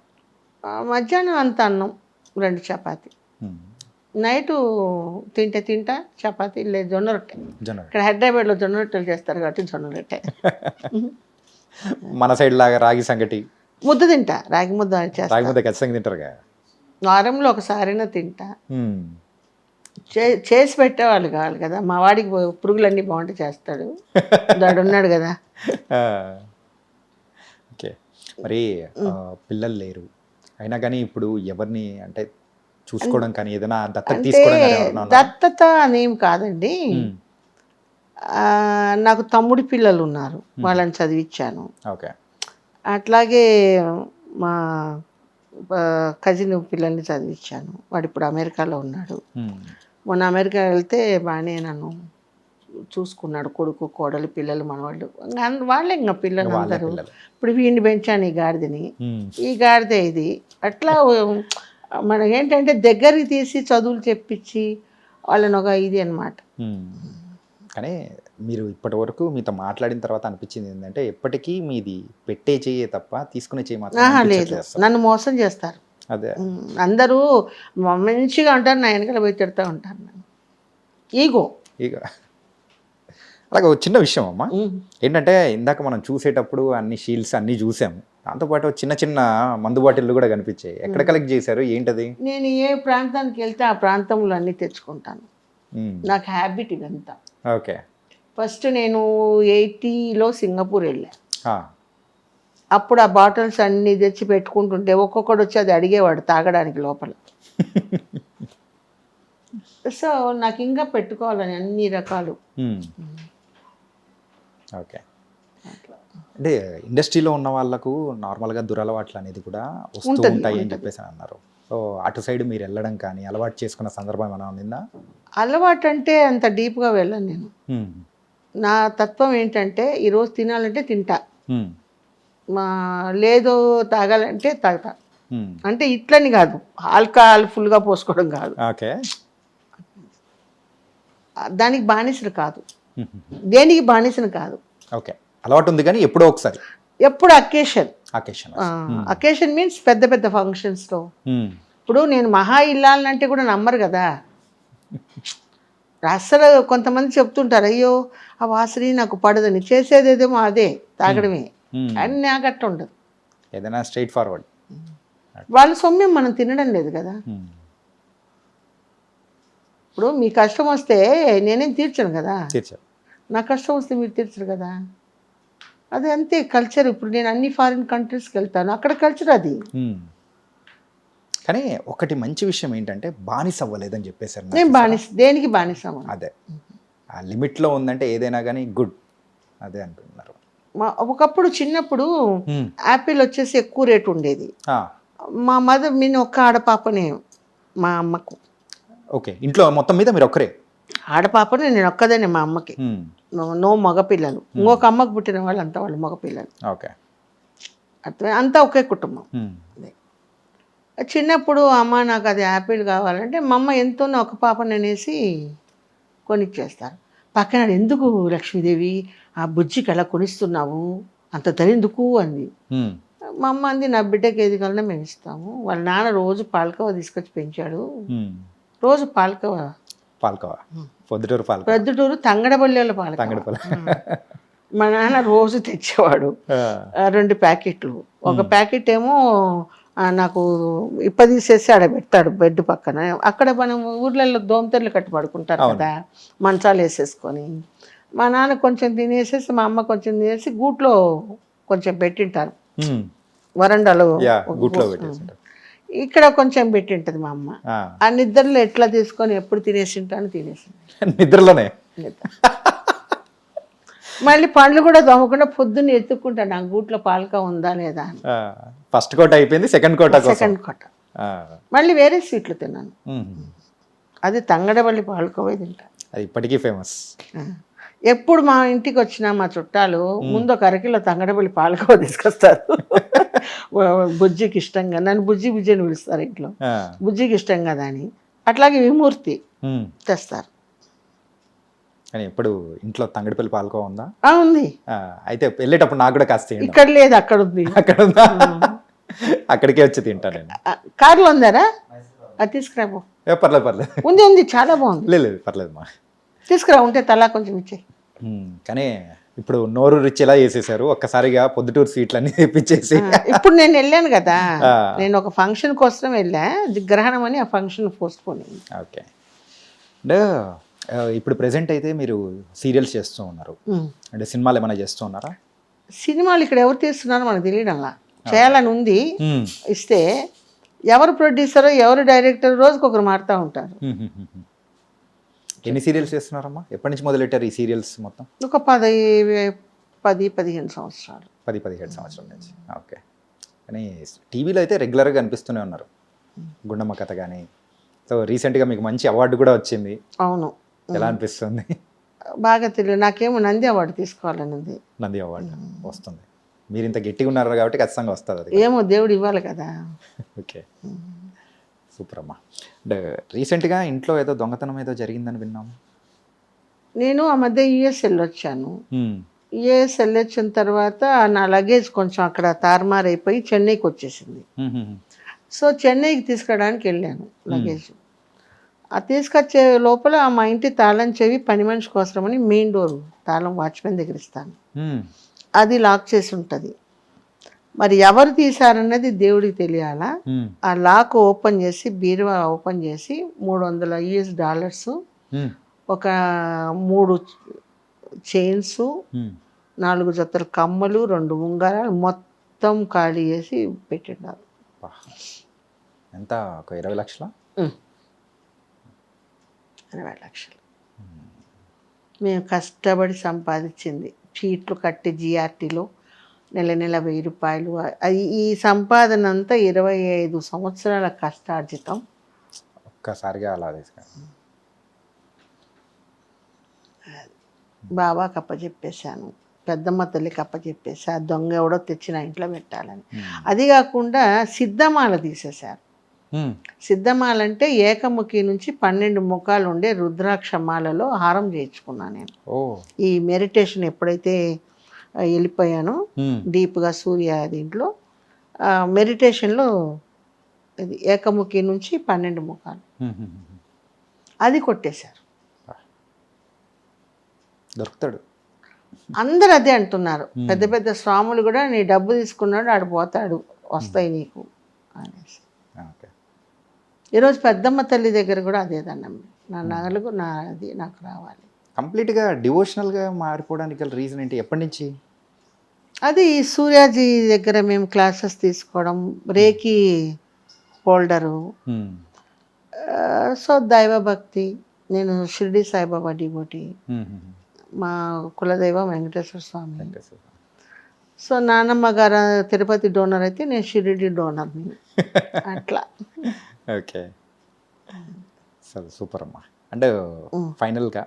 మధ్యాహ్నం అంత అన్నం, 2 చపాతి. నైటు తింటా చపాతి లేదు జొన్న రొట్టె. ఇక్కడ హైదరాబాద్లో జొన్న రొట్టెలు చేస్తారు కాబట్టి జొన్న రొట్టె. మన సైడ్ లాగా రాగి సంగటి, ముద్ద తింటా, రాగి ముద్ద రాగి చేస్తా, ముద్ద ఖచ్చితంగా తింటారుగా. వారంలో ఒకసారైనా తింటా. చేసి పెట్టేవాళ్ళు కావాలి కదా, మా వాడికి పురుగులన్నీ బాగుంటే చేస్తాడు, దాడు ఉన్నాడు కదా. ఓకే. మరి పిల్లలు లేరు అయినా కానీ ఇప్పుడు ఎవరిని అంటే చూసుకోవడం కానీ ఏదైనా దత్తత అంటే తీసుకోవడం కానీ ఎవరైనా ఉన్నారా? దత్తత అనేం కాదండి. నాకు తమ్ముడి పిల్లలు ఉన్నారు, వాళ్ళని చదివించాను. ఓకే. అట్లాగే మా కజిన్ పిల్లల్ని చదివించాను, వాడు ఇప్పుడు అమెరికాలో ఉన్నాడు. మొన్న అమెరికా వెళ్తే బాగానే నన్ను చూసుకున్నాడు, కొడుకు కోడలు పిల్లలు మనవాళ్ళు వాళ్ళే ఇంకా పిల్లలు అందరూ. ఇప్పుడు వీడిని పెంచాను, ఈ గాడిదని, ఈ గాడిదే ఇది. అట్లా మనం ఏంటంటే దగ్గరికి తీసి చదువులు చెప్పించి వాళ్ళని ఒక ఇది అనమాట. కానీ మీరు ఇప్పటి వరకు మీతో మాట్లాడిన తర్వాత అనిపించింది ఏంటంటే ఎప్పటికీ మీది పెట్టే చెయ్యే తప్ప తీసుకునే చెయ్యి మాత్రం లేదు, నన్ను మోసం చేస్తారు. అదే అందరూ మంచిగా ఉంటారు, నా వెనకాల పోయి తిడతా ఉంటారు. ఈగో. అలాగే ఒక చిన్న విషయం అమ్మా, ఏంటంటే ఇందాక మనం చూసేటప్పుడు అన్ని షీల్డ్స్ అన్నీ చూసాము, దాంతోపాటు చిన్న చిన్న మందు బాటిల్లు కూడా కనిపించాయి. ఎక్కడ కలెక్ట్ చేశారు, ఏంటది? నేను ఏ ప్రాంతానికి వెళ్తే ఆ ప్రాంతంలో అన్నీ తెచ్చుకుంటాను, నాకు హ్యాబిట్ ఇదంతా. ఓకే. ఫస్ట్ నేను 80లో సింగపూర్ వెళ్ళా. అప్పుడు ఆ బాటిల్స్ అన్నీ తెచ్చి పెట్టుకుంటుంటే ఒక్కొక్కడు వచ్చి అది అడిగేవాడు తాగడానికి లోపల. సో నాకు ఇంకా పెట్టుకోవాలని అన్ని రకాలు. ఓకే. అంటే ఇండస్ట్రీలో ఉన్న వాళ్ళకు నార్మల్గా దురలవాట్లు అనేది కూడా వస్తూ ఉంటాయి అని చెప్పేసి అన్నారు. సో అటు సైడ్ మీరు వెళ్ళడం కానీ అలవాటు చేసుకున్న సందర్భం ఏమైనా ఉందా? అలవాటు అంటే అంత డీప్గా వెళ్ళను నేను. నా తత్వం ఏంటంటే ఈరోజు తినాలంటే తింటా, లేదు తాగాలంటే తాగుతా. అంటే ఇట్లని కాదు, ఆల్కహాల్ ఫుల్గా పోసుకోవడం కాదు, ఓకే, దానికి బానిసలు కాదు, దేనికి బానిసను కాదు. ఓకే, అలవాటు ఉంది కానీ ఎప్పుడో ఒకసారి, ఎప్పుడు అకేషన్. అకేషన్ మీన్స్ పెద్ద పెద్ద ఫంక్షన్స్లో. ఇప్పుడు నేను మహా ఇల్లాలంటే కూడా నమ్మరు కదా అసలు. కొంతమంది చెప్తుంటారు, అయ్యో ఆ వాసన నాకు పడదని, చేసేదేదేమో అదే తాగడమే అని. నాకు అట్ట ఉండదు, ఏదైనా స్ట్రైట్ ఫార్వర్డ్. వాళ్ళ సొమ్యం మనం తినడం లేదు కదా. ఇప్పుడు మీ కష్టం వస్తే నేనేం తీర్చను కదా, నా కష్టం వస్తే మీరు తీర్చరు కదా. అది అంతే కల్చర్. ఇప్పుడు నేను అన్ని ఫారిన్ కంట్రీస్కి వెళ్తాను, అక్కడ కల్చర్ అది. కానీ ఒకటి మంచి విషయం ఏంటంటే బానిస అవ్వలేదని చెప్పేసారు. నేను బానిస, దేనికి బానిస? అదే ఆ లిమిట్లో ఉందంటే ఏదైనా కానీ గుడ్, అదే అంటున్నారు. ఒకప్పుడు చిన్నప్పుడు యాపిల్ వచ్చేసి ఎక్కువ రేటు ఉండేది. మా మదర్, నేను ఒక్క ఆడపాపనే మా అమ్మకు. ఓకే, ఇంట్లో మొత్తం మీద మీరు ఒక్కరే ఆడపాపనే, నేను ఒక్కదానే మా అమ్మకి. నో మగపిల్లలు. ఇంకొక అమ్మకు పుట్టిన వాళ్ళు అంతా వాళ్ళు మగపిల్లలు. ఓకే, అర్థమే, అంతా ఒకే కుటుంబం. చిన్నప్పుడు అమ్మ నాకు అది యాపిల్ కావాలంటే మా అమ్మ ఎంతోనో ఒక పాపని అనేసి కొనిచ్చేస్తారు. పక్కన ఎందుకు లక్ష్మీదేవి ఆ బుజ్జికి అలా కొనిస్తున్నావు, అంత ధరెందుకు అంది. మా అమ్మ అంది, నా బిడ్డకి ఏది కావాలన్నా మేము ఇస్తాము. వాళ్ళ నాన్న రోజు పాలకవ తీసుకొచ్చి పెంచాడు, రోజు పాలకవ పొద్దుటూరు తంగడబల్లిలో పాలకవ మా నాన్న రోజు తెచ్చేవాడు 2 ప్యాకెట్లు. ఒక ప్యాకెట్ ఏమో నాకు ఇప్పదీసేసి ఆడ పెడతాడు బెడ్ పక్కన. అక్కడ మనం ఊర్లలో దోమతెరలు కట్టి పడుకుంటారు కదా, మంచాలు వేసేసుకొని. మా నాన్న కొంచెం తినేసేసి మా అమ్మ కొంచెం తినేసి గూట్లో కొంచెం పెట్టింటారు, వరండాలో ఇక్కడ కొంచెం పెట్టింటది మా అమ్మ. ఆ నిద్రలో ఎట్లా తీసుకొని ఎప్పుడు తినేసింటాను, నిద్రలోనే. మళ్ళీ పండ్లు కూడా దొమ్మకుండా పొద్దున్న ఎత్తుక్కుంటాను నా గూట్లో పాలక ఉందా లేదా అని. ఫస్ట్ కోట అయిపోయింది, సెకండ్ కోట మళ్ళీ వేరే స్వీట్లు తిన్నాను. అది తంగడబల్లి పాలకోవే తింటాను, అది ఇప్పటికీ ఫేమస్. ఎప్పుడు మా ఇంటికి వచ్చినా మా చుట్టాలు ముందు 1 కిలో తంగడబల్లి పాలకోవ తీసుకొస్తారు. బుజ్జికి ఇష్టంగా, నన్ను బుజ్జి బుజ్జి అని పిలుస్తారు ఇంట్లో, బుజ్జికి ఇష్టం కదా అని. అట్లాగే విమూర్తి తెస్తారు. కానీ ఎప్పుడు ఇంట్లో తంగడిపల్లి పాలకోవ ఉందా? ఉంది. అయితే వెళ్ళేటప్పుడు నాకు కూడా కాస్త. ఇక్కడ లేదు, అక్కడ ఉంది. అక్కడ ఉందా? అక్కడికే వచ్చి తింటా నేను. కార్లో ఉందారా? అది తీసుకురాబో. పర్లేదు ఉంది, చాలా బాగుంది. లేదు పర్లేదు మా, తీసుకురా, ఉంటే తలా కొంచెం ఇచ్చే. కానీ ఇప్పుడు నోరు రుచిలా చేసేసారు ఒక్కసారిగా, పొద్దుటూరు స్వీట్లన్నీ తెప్పించేసి. ఇప్పుడు నేను వెళ్ళాను కదా, నేను ఒక ఫంక్షన్ కోసం వెళ్ళా, గ్రహణం అని ఆ ఫంక్షన్ పోస్ట్ పోన్. ఓకే, అంటే ఇప్పుడు ప్రెసెంట్ అయితే మీరు సీరియల్స్ చేస్తూ ఉన్నారు, అంటే సినిమాలు ఏమైనా చేస్తూ ఉన్నారా? సినిమాలు ఇక్కడ ఎవరు తీస్తున్నారో మనకు తెలియడంలా. చేయాలని ఉంది, ఇస్తే ఎవరు ప్రొడ్యూసరో ఎవరు డైరెక్టర్ రోజుకొకరు మారుతూ ఉంటారు. ఎన్ని సీరియల్స్ చేస్తున్నారమ్మా? ఎప్పటి నుంచి మొదలెట్టారు ఈ సీరియల్స్ మొత్తం? ఒక 10-15 సంవత్సరాలు. 10-17 సంవత్సరాల నుంచి. ఓకే, కానీ టీవీలో అయితే రెగ్యులర్గా కనిపిస్తూనే ఉన్నారు, గుండమ్మ కథ కానీ. సో రీసెంట్గా మీకు మంచి అవార్డు కూడా వచ్చింది. అవును, ఎలా అనిపిస్తుంది? బాగా తెలియదు, నాకేమో నంది అవార్డు తీసుకోవాలని ఉంది. నంది అవార్డు వస్తుంది, మీరు ఇంత గట్టిగా ఉన్నారు కాబట్టి ఖచ్చితంగా వస్తుంది అది. ఏమో దేవుడు ఇవ్వాలి కదా. ఓకే, సూపర్ అమ్మా. అంటే రీసెంట్గా ఇంట్లో ఏదో దొంగతనం ఏదో జరిగిందని విన్నాము. నేను ఆ మధ్య యుఎస్ వెళ్ళొచ్చాను. యుఎస్ వెళ్ళొచ్చిన తర్వాత నా లగేజ్ కొంచెం అక్కడ తారుమారైపోయి చెన్నైకి వచ్చేసింది. సో చెన్నైకి తీసుకురావడానికి వెళ్ళాను లగేజ్. ఆ తీసుకొచ్చే లోపల మా ఇంటి తాళం చెవి పని మనిషి కోసమని మెయిన్ డోర్ తాళం వాచ్మెన్ దగ్గర ఇస్తాను, అది లాక్ చేసి ఉంటుంది. మరి ఎవరు తీశారన్నది దేవుడికి తెలియాలా. ఆ లాక్ ఓపెన్ చేసి బీరువా ఓపెన్ చేసి $300 ఒక 3 చైన్స్, 4 జతల కమ్మలు, 2 ఉంగరాలు మొత్తం ఖాళీ చేసి పెట్టినారు. ఎంత? ఒక 20 లక్షల? 20 లక్షలు మేము కష్టపడి సంపాదించింది. చీట్లు కట్టి జిఆర్టీలో నెల నెల 1000 రూపాయలు. అది ఈ సంపాదన అంతా 25 సంవత్సరాల కష్టార్జితం. ఒక్కసారిగా అలా తీసుకుని బాబాకి అప్పచెప్పేశాను, పెద్దమ్మ తల్లికి అప్పచెప్పేసి ఆ దొంగ ఎవడో తెచ్చి నా ఇంట్లో పెట్టాలని. అది కాకుండా సిద్ధమాల తీసేశారు. సిద్ధమాల అంటే ఏకముఖి నుంచి 12 ముఖాలు ఉండే రుద్రాక్ష మాలలో హారం చేయించుకున్నాను నేను. ఈ మెడిటేషన్ ఎప్పుడైతే వెళ్ళిపోయానో డీప్గా సూర్య దీంట్లో మెడిటేషన్లో ఇది ఏకముఖి నుంచి 12 ముఖాలు అది కొట్టేశారు. దొరుకుతాడు. అందరు అదే అంటున్నారు. పెద్ద పెద్ద స్వాములు కూడా నీ డబ్బు తీసుకున్నాడు ఆడు పోతాడు, వస్తాయి నీకు అనేసి. ఈరోజు పెద్దమ్మ తల్లి దగ్గర కూడా అదే దండం, నా నగలకు అది నాకు రావాలి. కంప్లీట్గా డివోషనల్గా మారిపోవడానికి గల రీజన్ ఏంటి? ఎప్పటి నుంచి? అది సూర్యాజీ దగ్గర మేము క్లాసెస్ తీసుకోవడం, రేకి హోల్డరు, సో దైవభక్తి. నేను షిరిడి సాయిబాబా డివోటి, మా కులదైవం వెంకటేశ్వర స్వామి. సో నాన్నమ్మ గారు తిరుపతి డోనర్ అయితే నేను షిరిడి డోనర్ని. అట్లా. ఓకే, సరే, సూపర్ అమ్మా. అంటే ఫైనల్గా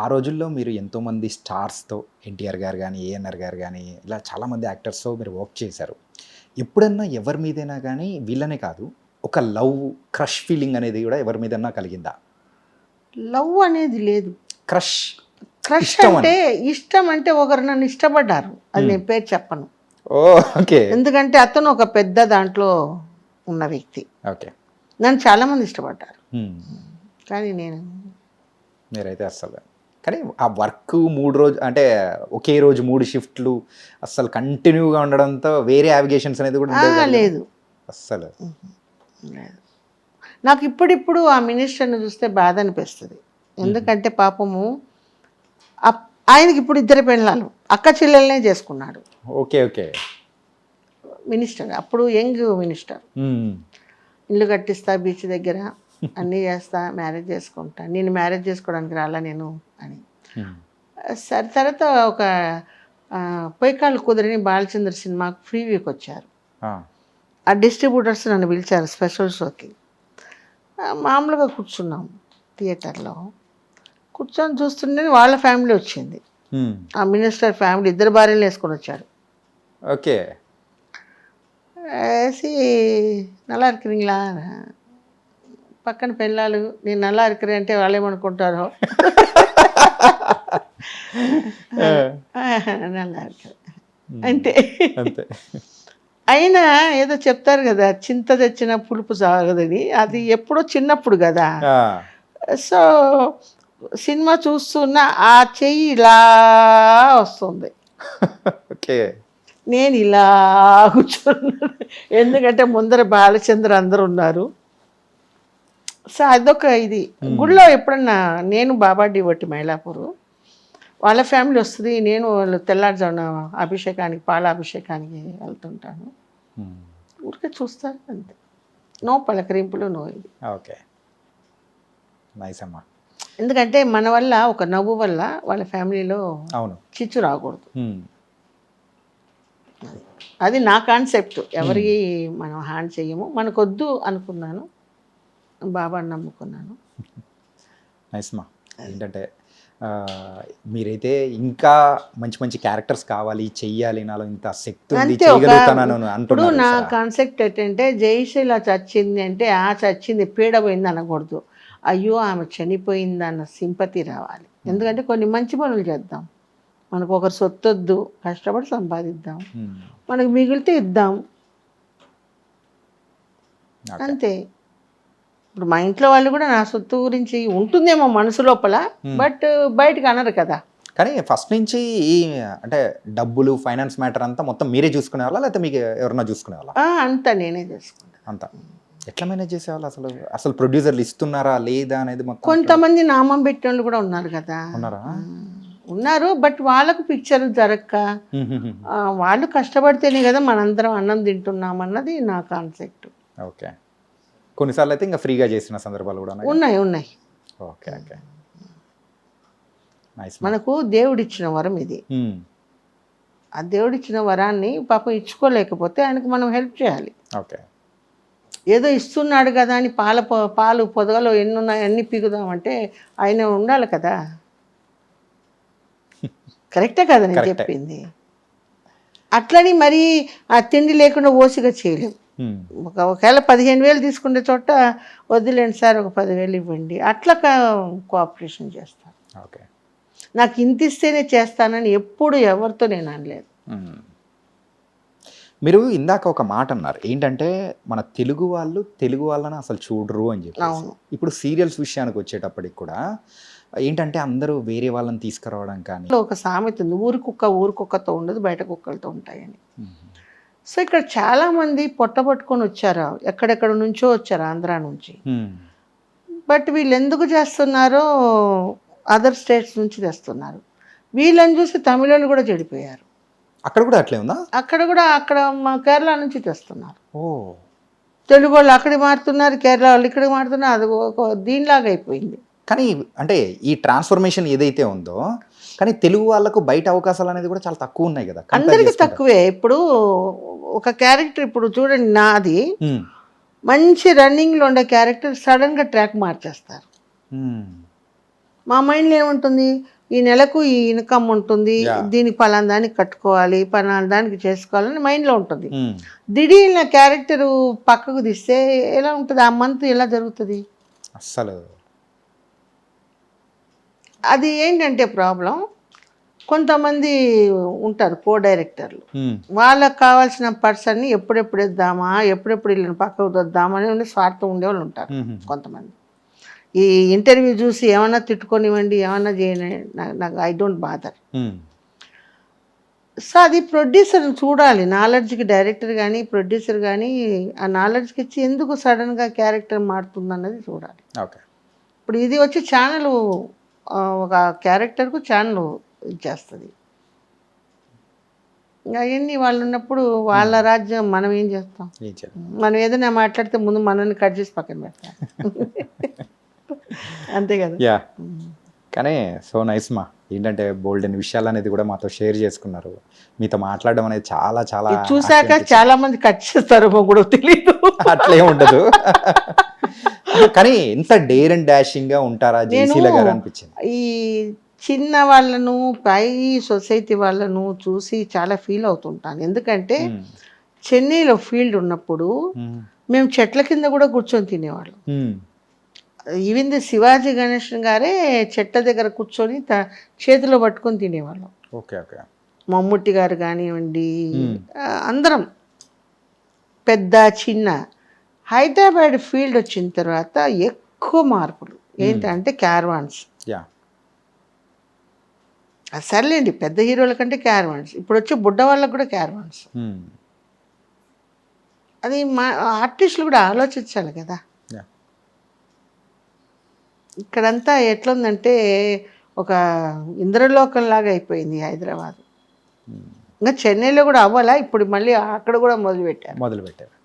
ఆ రోజుల్లో మీరు ఎంతోమంది స్టార్స్తో, ఎన్టీఆర్ గారు కానీ, ఏఎన్ఆర్ గారు కానీ, ఇలా చాలామంది యాక్టర్స్తో మీరు వర్క్ చేశారు. ఎప్పుడన్నా ఎవరి మీదైనా కానీ, వీళ్ళనే కాదు, ఒక లవ్ క్రష్ ఫీలింగ్ అనేది కూడా ఎవరి మీదన్నా కలిగిందా? లవ్ అనేది లేదు. క్రష్ అంటే ఇష్టం అంటే ఒకరు నన్ను ఇష్టపడ్డారు, అది నేను పేరు చెప్పను. ఓకే. ఎందుకంటే అతను ఒక పెద్ద దాంట్లో ఉన్న వ్యక్తి. ఓకే. నన్ను చాలామంది ఇష్టపడ్డారు, కానీ మీరైతే అస్సలు. కానీ ఆ వర్క్ 3 రోజు అంటే ఒకే రోజు 3 షిఫ్ట్లు అస్సలు కంటిన్యూగా ఉండడంతో వేరే యావిగేషన్స్ అనేది కూడా లేదు అస్సలు లేదు. నాకు ఇప్పుడిప్పుడు ఆ మినిస్టర్ని చూస్తే బాధ అనిపిస్తుంది. ఎందుకంటే పాపము ఆయనకి ఇప్పుడు 2 పెళ్ళాలు, అక్క చెల్లెలనే చేసుకున్నాడు. ఓకే. ఓకే. మినిస్టర్ అప్పుడు యంగ్ మినిస్టర్. ఇల్లు కట్టిస్తా బీచ్ దగ్గర, అన్నీ చేస్తా, మ్యారేజ్ చేసుకుంటా, నేను మ్యారేజ్ చేసుకోవడానికి రాలా నేను అని. సరే, తర్వాత ఒక పొయ్యికాళ్ళు కుదిరిని బాలచంద్ర సినిమాకు ప్రీవ్యూకి వచ్చారు. ఆ డిస్ట్రిబ్యూటర్స్ నన్ను పిలిచారు స్పెషల్ షోకి. మామూలుగా కూర్చున్నాం థియేటర్లో. కూర్చొని చూస్తుంటే వాళ్ళ ఫ్యామిలీ వచ్చింది. ఆ మినిస్టర్ ఫ్యామిలీ 2 భార్యలు వేసుకొని వచ్చారు. ఓకే. వేసి నల్లా இருக்கிறீங்களா, పక్కన పెళ్ళాలు, నేను నల్లా இருக்கிறேன் అంటే వాళ్ళు ఏమనుకుంటారో. నల్లా இருக்கிறேன் అంటే అయినా ఏదో చెప్తారు కదా, చింత తెచ్చిన పులుపు సాగదని, అది ఎప్పుడో చిన్నప్పుడు కదా. సో సినిమా చూస్తున్నా ఆ చెయ్యి ఇలా వస్తుంది. ఓకే. నేను ఇలా కూర్చున్నాను, ఎందుకంటే ముందర బాలచంద్ర అందరు ఉన్నారు. సో అదొక ఇది. గుడిలో ఎప్పుడన్నా నేను బాబా డివోటి మైలాపూర్, వాళ్ళ ఫ్యామిలీ వస్తుంది, నేను వాళ్ళు తెల్లారుజామున అభిషేకానికి, పాల అభిషేకానికి వెళ్తుంటాను. ఊరికే చూస్తారు అంతే, నో పలకరింపులు, నో ఇది. ఓకే, నైస్ అమ్మా. ఎందుకంటే మన వల్ల, ఒక నవ్వు వల్ల వాళ్ళ ఫ్యామిలీలో అవును చిచ్చు రాకూడదు. అది నా కాన్సెప్ట్. ఎవరికి మనం హ్యాండ్ చెయ్యము, మనకొద్దు అనుకున్నాను, బాబాని నమ్ముకున్నాను. నైస్ మా. ఏంటంటే మీరైతే ఇంకా మంచి మంచి క్యారెక్టర్స్ కావాలి, చెయ్యాలి, నాలో ఇంత శక్తి ఉంది, చేయగలుగుతాను అంటున్నారు. నా కాన్సెప్ట్ ఏంటంటే, జయశీల చచ్చింది అంటే ఆ చచ్చింది పీడ పోయింది అనకూడదు, అయ్యో ఆమె చనిపోయింది అన్న సింపతి రావాలి. ఎందుకంటే కొన్ని మంచి పనులు చేద్దాం, మనకు ఒకరు సొత్తొద్దు, కష్టపడి సంపాదిద్దాం, మనకు మిగిలితే ఇద్దాం, అంతే. ఇప్పుడు మా ఇంట్లో వాళ్ళు కూడా నా సొత్తు గురించి ఉంటుందేమో మనసు లోపల, బట్ బయటకు అనరు కదా. కానీ ఫస్ట్ నుంచి ఈ అంటే డబ్బులు, ఫైనాన్స్ మ్యాటర్ అంతా మొత్తం మీరే చూసుకునే వాళ్ళ, లేకపోతే మీకు ఎవరన్నా చూసుకునే వాళ్ళ? అంతా నేనే చేసుకుంటాను. అంతా ఎట్లా మేనేజ్ చేసేవాళ్ళు? అసలు ప్రొడ్యూసర్లు ఇస్తున్నారా లేదా అనేది మొత్తం. కొంతమంది నామం పెట్టిన వాళ్ళు కూడా ఉన్నారు కదా. ఉన్నారు, బట్ వాళ్ళకు పిక్చర్ జరగక, వాళ్ళు కష్టపడితేనే కదా మనందరం అన్నం తింటున్నాం అన్నది నా కాన్సెప్ట్. ఓకే. కొన్నిసార్లు అయితే ఇంకా ఫ్రీగా చేసిన సందర్భాలు కూడా ఉన్నాయి. Okay okay nice. మనకు దేవుడిచ్చిన వరం ఇది. ఆ దేవుడిచ్చిన వరాన్ని పాపం ఇచ్చుకోలేకపోతే ఆయనకు మనం హెల్ప్ చేయాలి. ఓకే. ఏదో ఇస్తున్నాడు కదా అని పాలు పొదగలో ఎన్ని ఉన్నాయి అన్ని పీకుదామంటే ఆయన ఉండాలి కదా. కరెక్టే కదా నేను చెప్పింది. అట్లని మరి ఆ తిండి లేకుండా ఓసిగా చేయలేము. ఒకవేళ 15,000 తీసుకునే చోట వద్దులేండి సార్ ఒక 10,000 ఇవ్వండి, అట్లా కోఆపరేషన్ చేస్తాను. ఓకే. నాకు ఇంత ఇస్తేనే చేస్తానని ఎప్పుడు ఎవరితో నేను అనలేదు. మీరు ఇందాక ఒక మాట అన్నారు ఏంటంటే మన తెలుగు వాళ్ళని అసలు చూడరు అని చెప్పి. ఇప్పుడు సీరియల్స్ విషయానికి వచ్చేటప్పటికి కూడా ఏంటంటే అందరూ వేరే వాళ్ళని తీసుకురావడం కానీ ఒక సామెత ఉంది, ఊరి కుక్కతో ఉండదు బయట కుక్కలతో ఉంటాయని. సో ఇక్కడ చాలా మంది పొట్టపట్టుకొని వచ్చారు, ఎక్కడెక్కడ నుంచో వచ్చారు ఆంధ్రా నుంచి. బట్ వీళ్ళు ఎందుకు చేస్తున్నారో అదర్ స్టేట్స్ నుంచి తెస్తున్నారు. వీళ్ళని చూసి తమిళని కూడా చెడిపోయారు. అక్కడ కూడా అట్లే ఉందా? అక్కడ కేరళ నుంచి తెస్తున్నారు. తెలుగు వాళ్ళు అక్కడికి మారుతున్నారు, కేరళ వాళ్ళు ఇక్కడికి మారుతున్నారు. అది ఒక దీనిలాగా అయిపోయింది. కానీ అంటే ఈ ట్రాన్స్ఫర్మేషన్ ఏదైతే ఉందో కానీ తెలుగు వాళ్ళకు బయట అవకాశాలు అనేది కూడా చాలా తక్కువ ఉన్నాయి కదా. అందరికీ తక్కువే. ఇప్పుడు ఒక క్యారెక్టర్ ఇప్పుడు చూడండి, నాది మంచి రన్నింగ్లో ఉండే క్యారెక్టర్ సడన్గా ట్రాక్ మార్చేస్తారు. మా మైండ్లో ఏముంటుంది, ఈ నెలకు ఈ ఇన్కమ్ ఉంటుంది, దీనికి పలానా దానికి కట్టుకోవాలి, పలానా దానికి చేసుకోవాలని మైండ్లో ఉంటుంది. దిఢీర్న క్యారెక్టరు పక్కకు తీస్తే ఎలా ఉంటుంది, ఆ మంత్ ఎలా జరుగుతుంది అస్సలు. అది ఏంటంటే ప్రాబ్లం, కొంతమంది ఉంటారు కో డైరెక్టర్లు, వాళ్ళకి కావాల్సిన పర్సన్ని ఎప్పుడెప్పుడు ఇద్దామా, ఎప్పుడెప్పుడు వీళ్ళని పక్కకు వద్దామా అని స్వార్థం ఉండేవాళ్ళు ఉంటారు కొంతమంది. ఈ ఇంటర్వ్యూ చూసి ఏమన్నా తిట్టుకొనివ్వండి, ఏమన్నా చేయని, నాకు ఐ డోంట్ బాదర్. సో అది ప్రొడ్యూసర్ చూడాలి, నాలెడ్జ్కి డైరెక్టర్ కానీ ప్రొడ్యూసర్ కానీ ఆ నాలెడ్జ్కి ఇచ్చి ఎందుకు సడన్గా క్యారెక్టర్ మారుతుంది అన్నది చూడాలి. ఇప్పుడు ఇది వచ్చి ఛానల్, ఒక క్యారెక్టర్కు ఛానల్ ఇచ్చేస్తుంది. అవన్నీ వాళ్ళు ఉన్నప్పుడు వాళ్ళ రాజ్యం మనం ఏం చేస్తాం. మనం ఏదైనా మాట్లాడితే ముందు మనల్ని కట్ చేసి పక్కన పెడతాం. అంతే కదా. యా, కానీ సో నైస్ మా, ఏంటంటే బోల్డ్ అని విషయాలు అనేది కూడా మాతో షేర్ చేసుకున్నారు. మీతో మాట్లాడడం అనేది చాలా చాలా చూసాక చాలా మంది కట్ చేస్తారు కూడా తెలియదు, అట్లే ఉండదు. కానీ ఎంత డేర్ అండ్ డాషింగ్ గా ఉంటారా జయశీల గారు అనిపించింది. ఈ చిన్న వాళ్ళను పై సొసైటీ వాళ్ళను చూసి చాలా ఫీల్ అవుతుంటాను. ఎందుకంటే చెన్నైలో ఫీల్డ్ ఉన్నప్పుడు మేము చెట్ల కింద కూడా కూర్చొని తినేవాళ్ళం. ఈవెన్ శివాజీ గణేశన్ గారే చెట్ల దగ్గర కూర్చొని చేతిలో పట్టుకొని తినేవాళ్ళం. మమ్ముట్టి గారు కానివ్వండి, అందరం పెద్ద చిన్న. హైదరాబాద్ ఫీల్డ్ వచ్చిన తర్వాత ఎక్కువ మార్పులు ఏంటంటే క్యారవాన్స్. సర్లేండి, పెద్ద హీరోల కంటే క్యారవాన్స్. ఇప్పుడు వచ్చే బుడ్డ వాళ్ళకు కూడా క్యారవాన్స్. అది మా ఆర్టిస్టులు కూడా ఆలోచించాలి కదా. ఇక్కడంతా ఎట్లుందంటే ఒక ఇంద్రలోకంలాగా అయిపోయింది హైదరాబాద్. ఇంకా చెన్నైలో కూడా అవ్వాలా, ఇప్పుడు మళ్ళీ అక్కడ కూడా మొదలుపెట్టారు.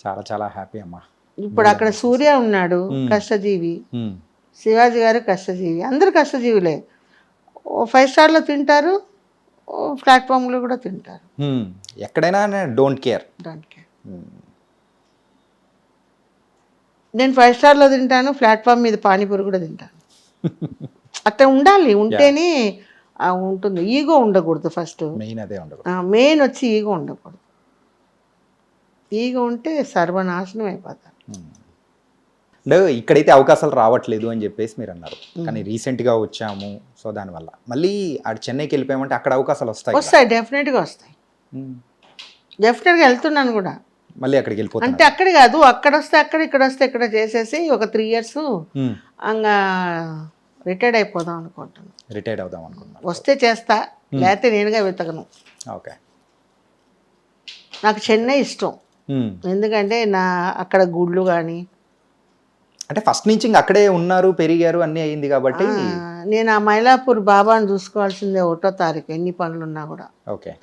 చాలా చాలా హ్యాపీ అమ్మా. ఇప్పుడు అక్కడ సూర్య ఉన్నాడు, కష్టజీవి. శివాజీ గారు కష్టజీవి, అందరు కష్టజీవులే. 5 స్టార్లో తింటారు, ప్లాట్ఫామ్లో కూడా తింటారు. ఎక్కడైనా డోంట్ కేర్. నేను 5 స్టార్లో తింటాను, ప్లాట్ఫామ్ మీద పానీపూరి కూడా తింటాను. అట్లా ఉండాలి, ఉంటేనే ఉంటుంది. ఈగో ఉండకూడదు. ఫస్ట్ మెయిన్ వచ్చి ఈగో ఉండకూడదు. ఈగో ఉంటే సర్వనాశనం అయిపోతారు. ఇక్కడైతే అవకాశాలు రావట్లేదు అని చెప్పేసి మీరు అన్నారు, కానీ రీసెంట్గా వచ్చాము. సో దానివల్ల మళ్ళీ ఆడ చెన్నైకి వెళ్ళిపోయామంటే అక్కడ అవకాశాలు వస్తాయి. డెఫినెట్గా వస్తాయి. డెఫినెట్గా వెళ్తున్నాను కూడా. మళ్ళీ అక్కడికి వెళ్ళిపోతాను అంటే అక్కడ కాదు, అక్కడ వస్తే అక్కడ, ఇక్కడ వస్తే ఇక్కడ చేసేసి ఒక 3 years ఇంకా రిటైర్డ్ అయిపోదాం అనుకుంటున్నాను. రిటైర్డ్ అవుదాం అనుకుంటున్నాను. వస్తే చేస్తా, లేకపోతే నేనుగా వెతకను. ఓకే. నాకు చెన్నై ఇష్టం, ఎందుకంటే అక్కడ గుళ్ళు కానీ, అంటే ఫస్ట్ నుంచి ఇంకా అక్కడే ఉన్నారు, పెరిగారు, అన్నీ అయింది కాబట్టి. నేను ఆ మైలాపూర్ బాబాను చూసుకోవాల్సిందే 1వ తారీఖు, ఎన్ని పనులున్నా కూడా.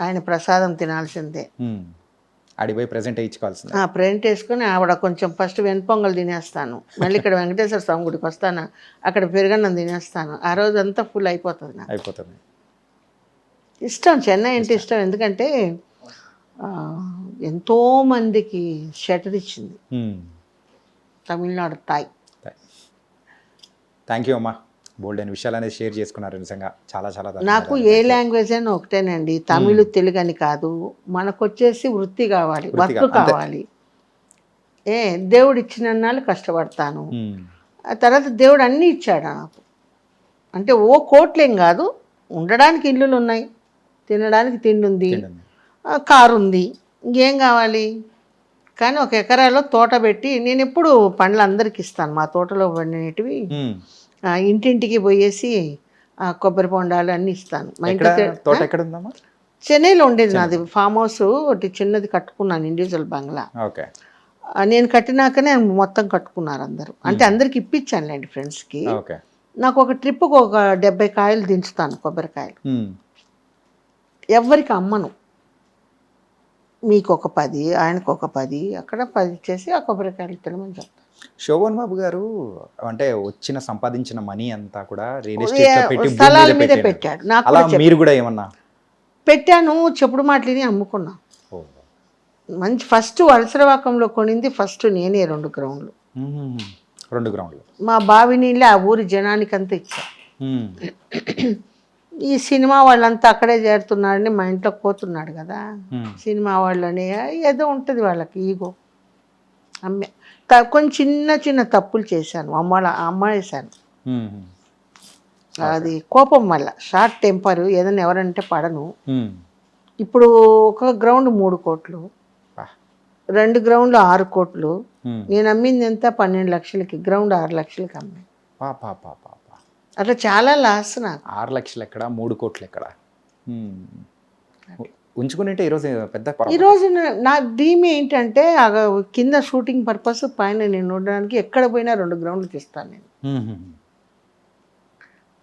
ఆయన ప్రసాదం తినాల్సిందే. అడిపోయి ప్రెజెంట్ వేయించుకోవాల్సింది. ప్రింట్ వేసుకొని ఆవిడ కొంచెం ఫస్ట్ వెనపొంగల్ తినేస్తాను, మళ్ళీ ఇక్కడ వెంకటేశ్వర స్వామి గుడికి వస్తాను, అక్కడ పెరుగన్నం తినేస్తాను. ఆ రోజు అంతా ఫుల్ అయిపోతుంది నాకు. అయిపోతుంది. ఇష్టం, చెన్నై అంటే ఇష్టం. ఎందుకంటే ఎంతోమందికి షటర్ ఇచ్చింది తమిళనాడు తాయ్. థ్యాంక్ యూ అమ్మా, బోల్డ్ అయిన విషయాలు అనేది షేర్ చేసుకున్నారు. నిజంగా చాలా చాలా నాకు ఏ లాంగ్వేజ్ అయినా ఒకటేనండి, తమిళ్ తెలుగు అని కాదు. మనకు వచ్చేసి వృత్తి కావాలి, వర్క్ కావాలి. దేవుడు ఇచ్చినన్నాళ్ళు కష్టపడతాను. ఆ తర్వాత దేవుడు అన్నీ ఇచ్చాడు నాకు. అంటే ఓ కోట్లేం కాదు, ఉండడానికి ఇల్లులు ఉన్నాయి, తినడానికి తిండి ఉంది, కారు ఉంది, ఇంకేం కావాలి. కానీ 1 ఎకరాలో తోట పెట్టి నేను ఎప్పుడు పండ్లు అందరికి ఇస్తాను. మా తోటలో పండినవి ఇంటింటికి పోయేసి కొబ్బరి బొండాలు అన్నీ ఇస్తాను. మా తోట ఎక్కడ ఉందమ్మా? చెన్నైలో ఉండేది నాది. ఫామ్ హౌస్ ఒకటి చిన్నది కట్టుకున్నాను, ఇండివిజువల్ బంగ్లా. ఓకే. నేను కట్టినాకనే మొత్తం కట్టుకున్నారు అందరూ. అంటే అందరికి ఇప్పించానులేండి ఫ్రెండ్స్కి. ఓకే. నాకు ఒక ట్రిప్కి ఒక 70 కాయలు దించుతాను, కొబ్బరికాయలు. ఎవ్వరికి అమ్మను, మీకు ఒక 10, ఆయనకు ఒక 10, అక్కడ 10 ఇచ్చేసి ఆ కొబ్బరికాయలు తినమని చెప్తాను. శోభన్ బాబు గారు అంటే సంపాదించిన మనీ అంతా కూడా రియల్ ఎస్టేట్ లో పెట్టి స్థలాల మీద పెట్టాడు. నాకు అలా మీరు కూడా ఏమన్నా పెట్టాను, చెప్పుడు మాటలని అమ్ముకున్నా. మంచి ఫస్ట్ వలసరవాకంలో కొనింది ఫస్ట్ నేనే 2 గ్రౌండ్లు. 2 గ్రౌండ్లు మా బావి నీళ్ళు ఆ ఊరి జనానికంతా ఇచ్చా. ఈ సినిమా వాళ్ళంతా అక్కడే చేరుతున్నాడని మా ఇంట్లో పోతున్నాడు కదా, సినిమా వాళ్ళని ఏదో ఉంటుంది వాళ్ళకి ఈగో. అమ్మే కొంచెం చిన్న తప్పులు చేశాను, అమ్మేశాను. అది కోపం వల్ల, షార్ట్ టెంపర్, ఏదైనా ఎవరంటే పడను. ఇప్పుడు ఒక గ్రౌండ్ 3 కోట్లు, 2 గ్రౌండ్లు 6 కోట్లు. నేను అమ్మింది ఎంత? 12 లక్షలకి, గ్రౌండ్ 6 లక్షలకి అమ్మాయి. అట్లా చాలా లాస్ నాకు. 6 లక్షలు ఎక్కడ, 3 కోట్లు ఎక్కడ ఉంచుకుని ఈరోజు పెద్ద. ఈరోజు నా డ్రీమ్ ఏంటంటే కింద షూటింగ్ పర్పస్, పైన నేను ఉండడానికి ఎక్కడ పోయినా 2 గ్రౌండ్లు తీస్తాను నేను.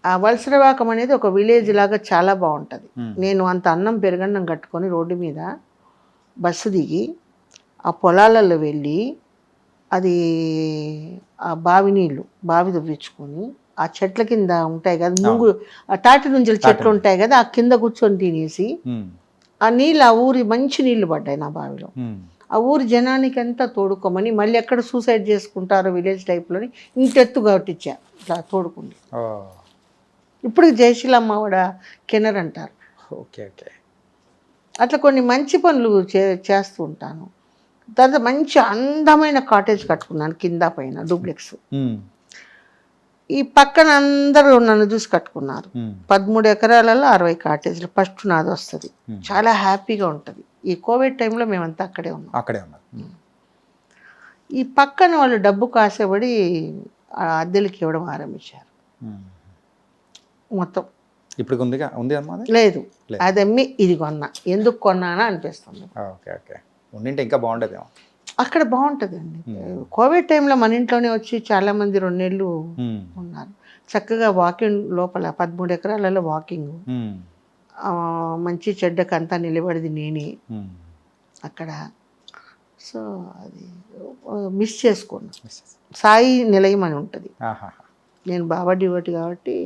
ఆ వలసరవాకం అనేది ఒక విలేజ్ లాగా చాలా బాగుంటుంది. నేను అంత అన్నం పెరుగన్నం కట్టుకొని రోడ్డు మీద బస్సు దిగి ఆ పొలాలలో వెళ్ళి అది ఆ బావి నీళ్ళు బావి తవ్వించుకొని ఆ చెట్ల కింద ఉంటాయి కదా, ముంగు ఆ తాటి నుంచెల చెట్లు ఉంటాయి కదా, ఆ కింద కూర్చొని తినేసి ఆ నీళ్ళు, ఆ ఊరి మంచి నీళ్లు పడ్డాయి నా బావిలో. ఆ ఊరి జనానికి అంతా తోడుకోమని, మళ్ళీ ఎక్కడ సూసైడ్ చేసుకుంటారో విలేజ్ టైప్లోని ఇంతెత్తు కట్టించా ఇట్లా తోడుకుంది. ఇప్పుడు జయశీలమ్మ కూడా కెనర్ అంటారు. Okay okay. అట్లా కొన్ని మంచి పనులు చేస్తూ ఉంటాను. తర్వాత మంచి అందమైన కాటేజ్ కట్టుకున్నాను, కింద పైన డూప్లెక్స్. ఈ పక్కన అందరూ నన్ను చూసి కట్టుకున్నారు. 13 ఎకరాలలో 60 కాటేజ్లు. ఫస్ట్ నాది వస్తుంది, చాలా హ్యాపీగా ఉంటుంది. ఈ కోవిడ్ టైంలో మేమంతా అక్కడే ఉన్నాం. ఈ పక్కన వాళ్ళు డబ్బు కాసేపడి అద్దెలకి ఇవ్వడం ఆరంభించారు మొత్తం. ఇప్పుడు ఉంది లేదు, అది అమ్మి ఇది కొన్నా. ఎందుకు కొన్నానా అనిపిస్తుంది. Okay okay. ఉండింటే ఇంకా బాగుండేదేమో. అక్కడ బాగుంటుందండి. కోవిడ్ టైంలో మన ఇంట్లోనే వచ్చి చాలామంది 2 నెలలు ఉన్నారు. చక్కగా వాకింగ్ లోపల 13 ఎకరాలలో వాకింగ్, మంచి చెడ్డకు అంతా నిలబడింది నేనే అక్కడ. సో అది మిస్ చేసుకున్నాను. సాయి నిలయం అని ఉంటుంది, నేను బాబా డివోటి కాబట్టి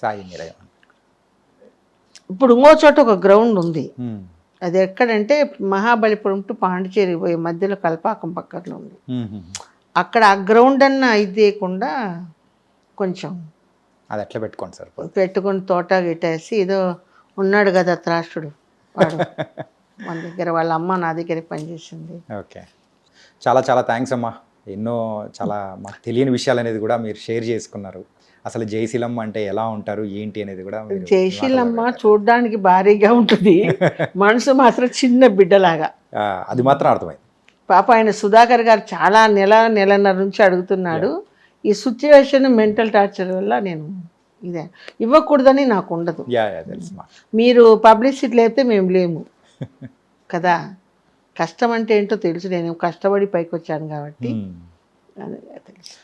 సాయి నిలయం. ఇప్పుడు ఇంకో చోట ఒక గ్రౌండ్ ఉంది, అది ఎక్కడంటే మహాబలిపురం టు పాండిచేరి పోయే మధ్యలో కల్పాకం పక్కలో ఉంది. అక్కడ ఆ గ్రౌండ్ అన్న అయితేయకుండా కొంచెం అది ఎట్లా పెట్టుకోండి సార్, పెట్టుకొని తోట గిట్టేసి, ఏదో ఉన్నాడు కదా త్రాష్టుడు వాడు మన దగ్గర, వాళ్ళ అమ్మ నా దగ్గర పనిచేసింది. ఓకే. చాలా చాలా థ్యాంక్స్ అమ్మా. ఎన్నో చాలా మాకు తెలియని విషయాలు అనేది కూడా మీరు షేర్ చేసుకున్నారు. అసలు జయశీలమ్మ అంటే ఎలా ఉంటారు ఏంటి అనేది కూడా. జయశీలమ్మ చూడడానికి భారీగా ఉంటుంది, మనసు మాత్రం చిన్న బిడ్డలాగా. అది మాత్రం అర్థమైంది. పాప ఆయన సుధాకర్ గారు చాలా నెలన్నర నుంచి అడుగుతున్నాడు. ఈ సిచ్యువేషన్ మెంటల్ టార్చర్ వల్ల నేను ఇదే ఇవ్వకూడదని నాకు ఉండదు. మీరు పబ్లిసిటీ లేకపోతే మేము లేము కదా. కష్టం అంటే ఏంటో తెలుసు, నేను కష్టపడి పైకి వచ్చాను కాబట్టి తెలుసు.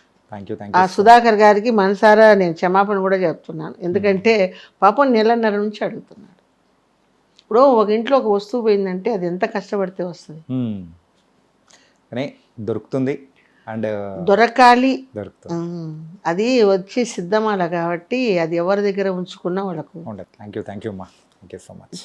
ఆ సుధాకర్ గారికి మనసారా నేను క్షమాపణ కూడా చెప్తున్నాను. ఎందుకంటే పాపం నెలన్నర నుంచి అడుగుతున్నాడు. ఇప్పుడు ఒక ఇంట్లో ఒక వస్తువు పోయిందంటే అది ఎంత కష్టపడితే వస్తుంది. కానీ దొరుకుతుంది అండ్ దొరకాలి. దొరుకుతుంది. అది వచ్చి సిద్ధమాల కాబట్టి అది ఎవరి దగ్గర ఉంచుకున్నా వాళ్ళకు ఉండదు. థ్యాంక్ యూ అమ్మా, థ్యాంక్ యూ సో మచ్.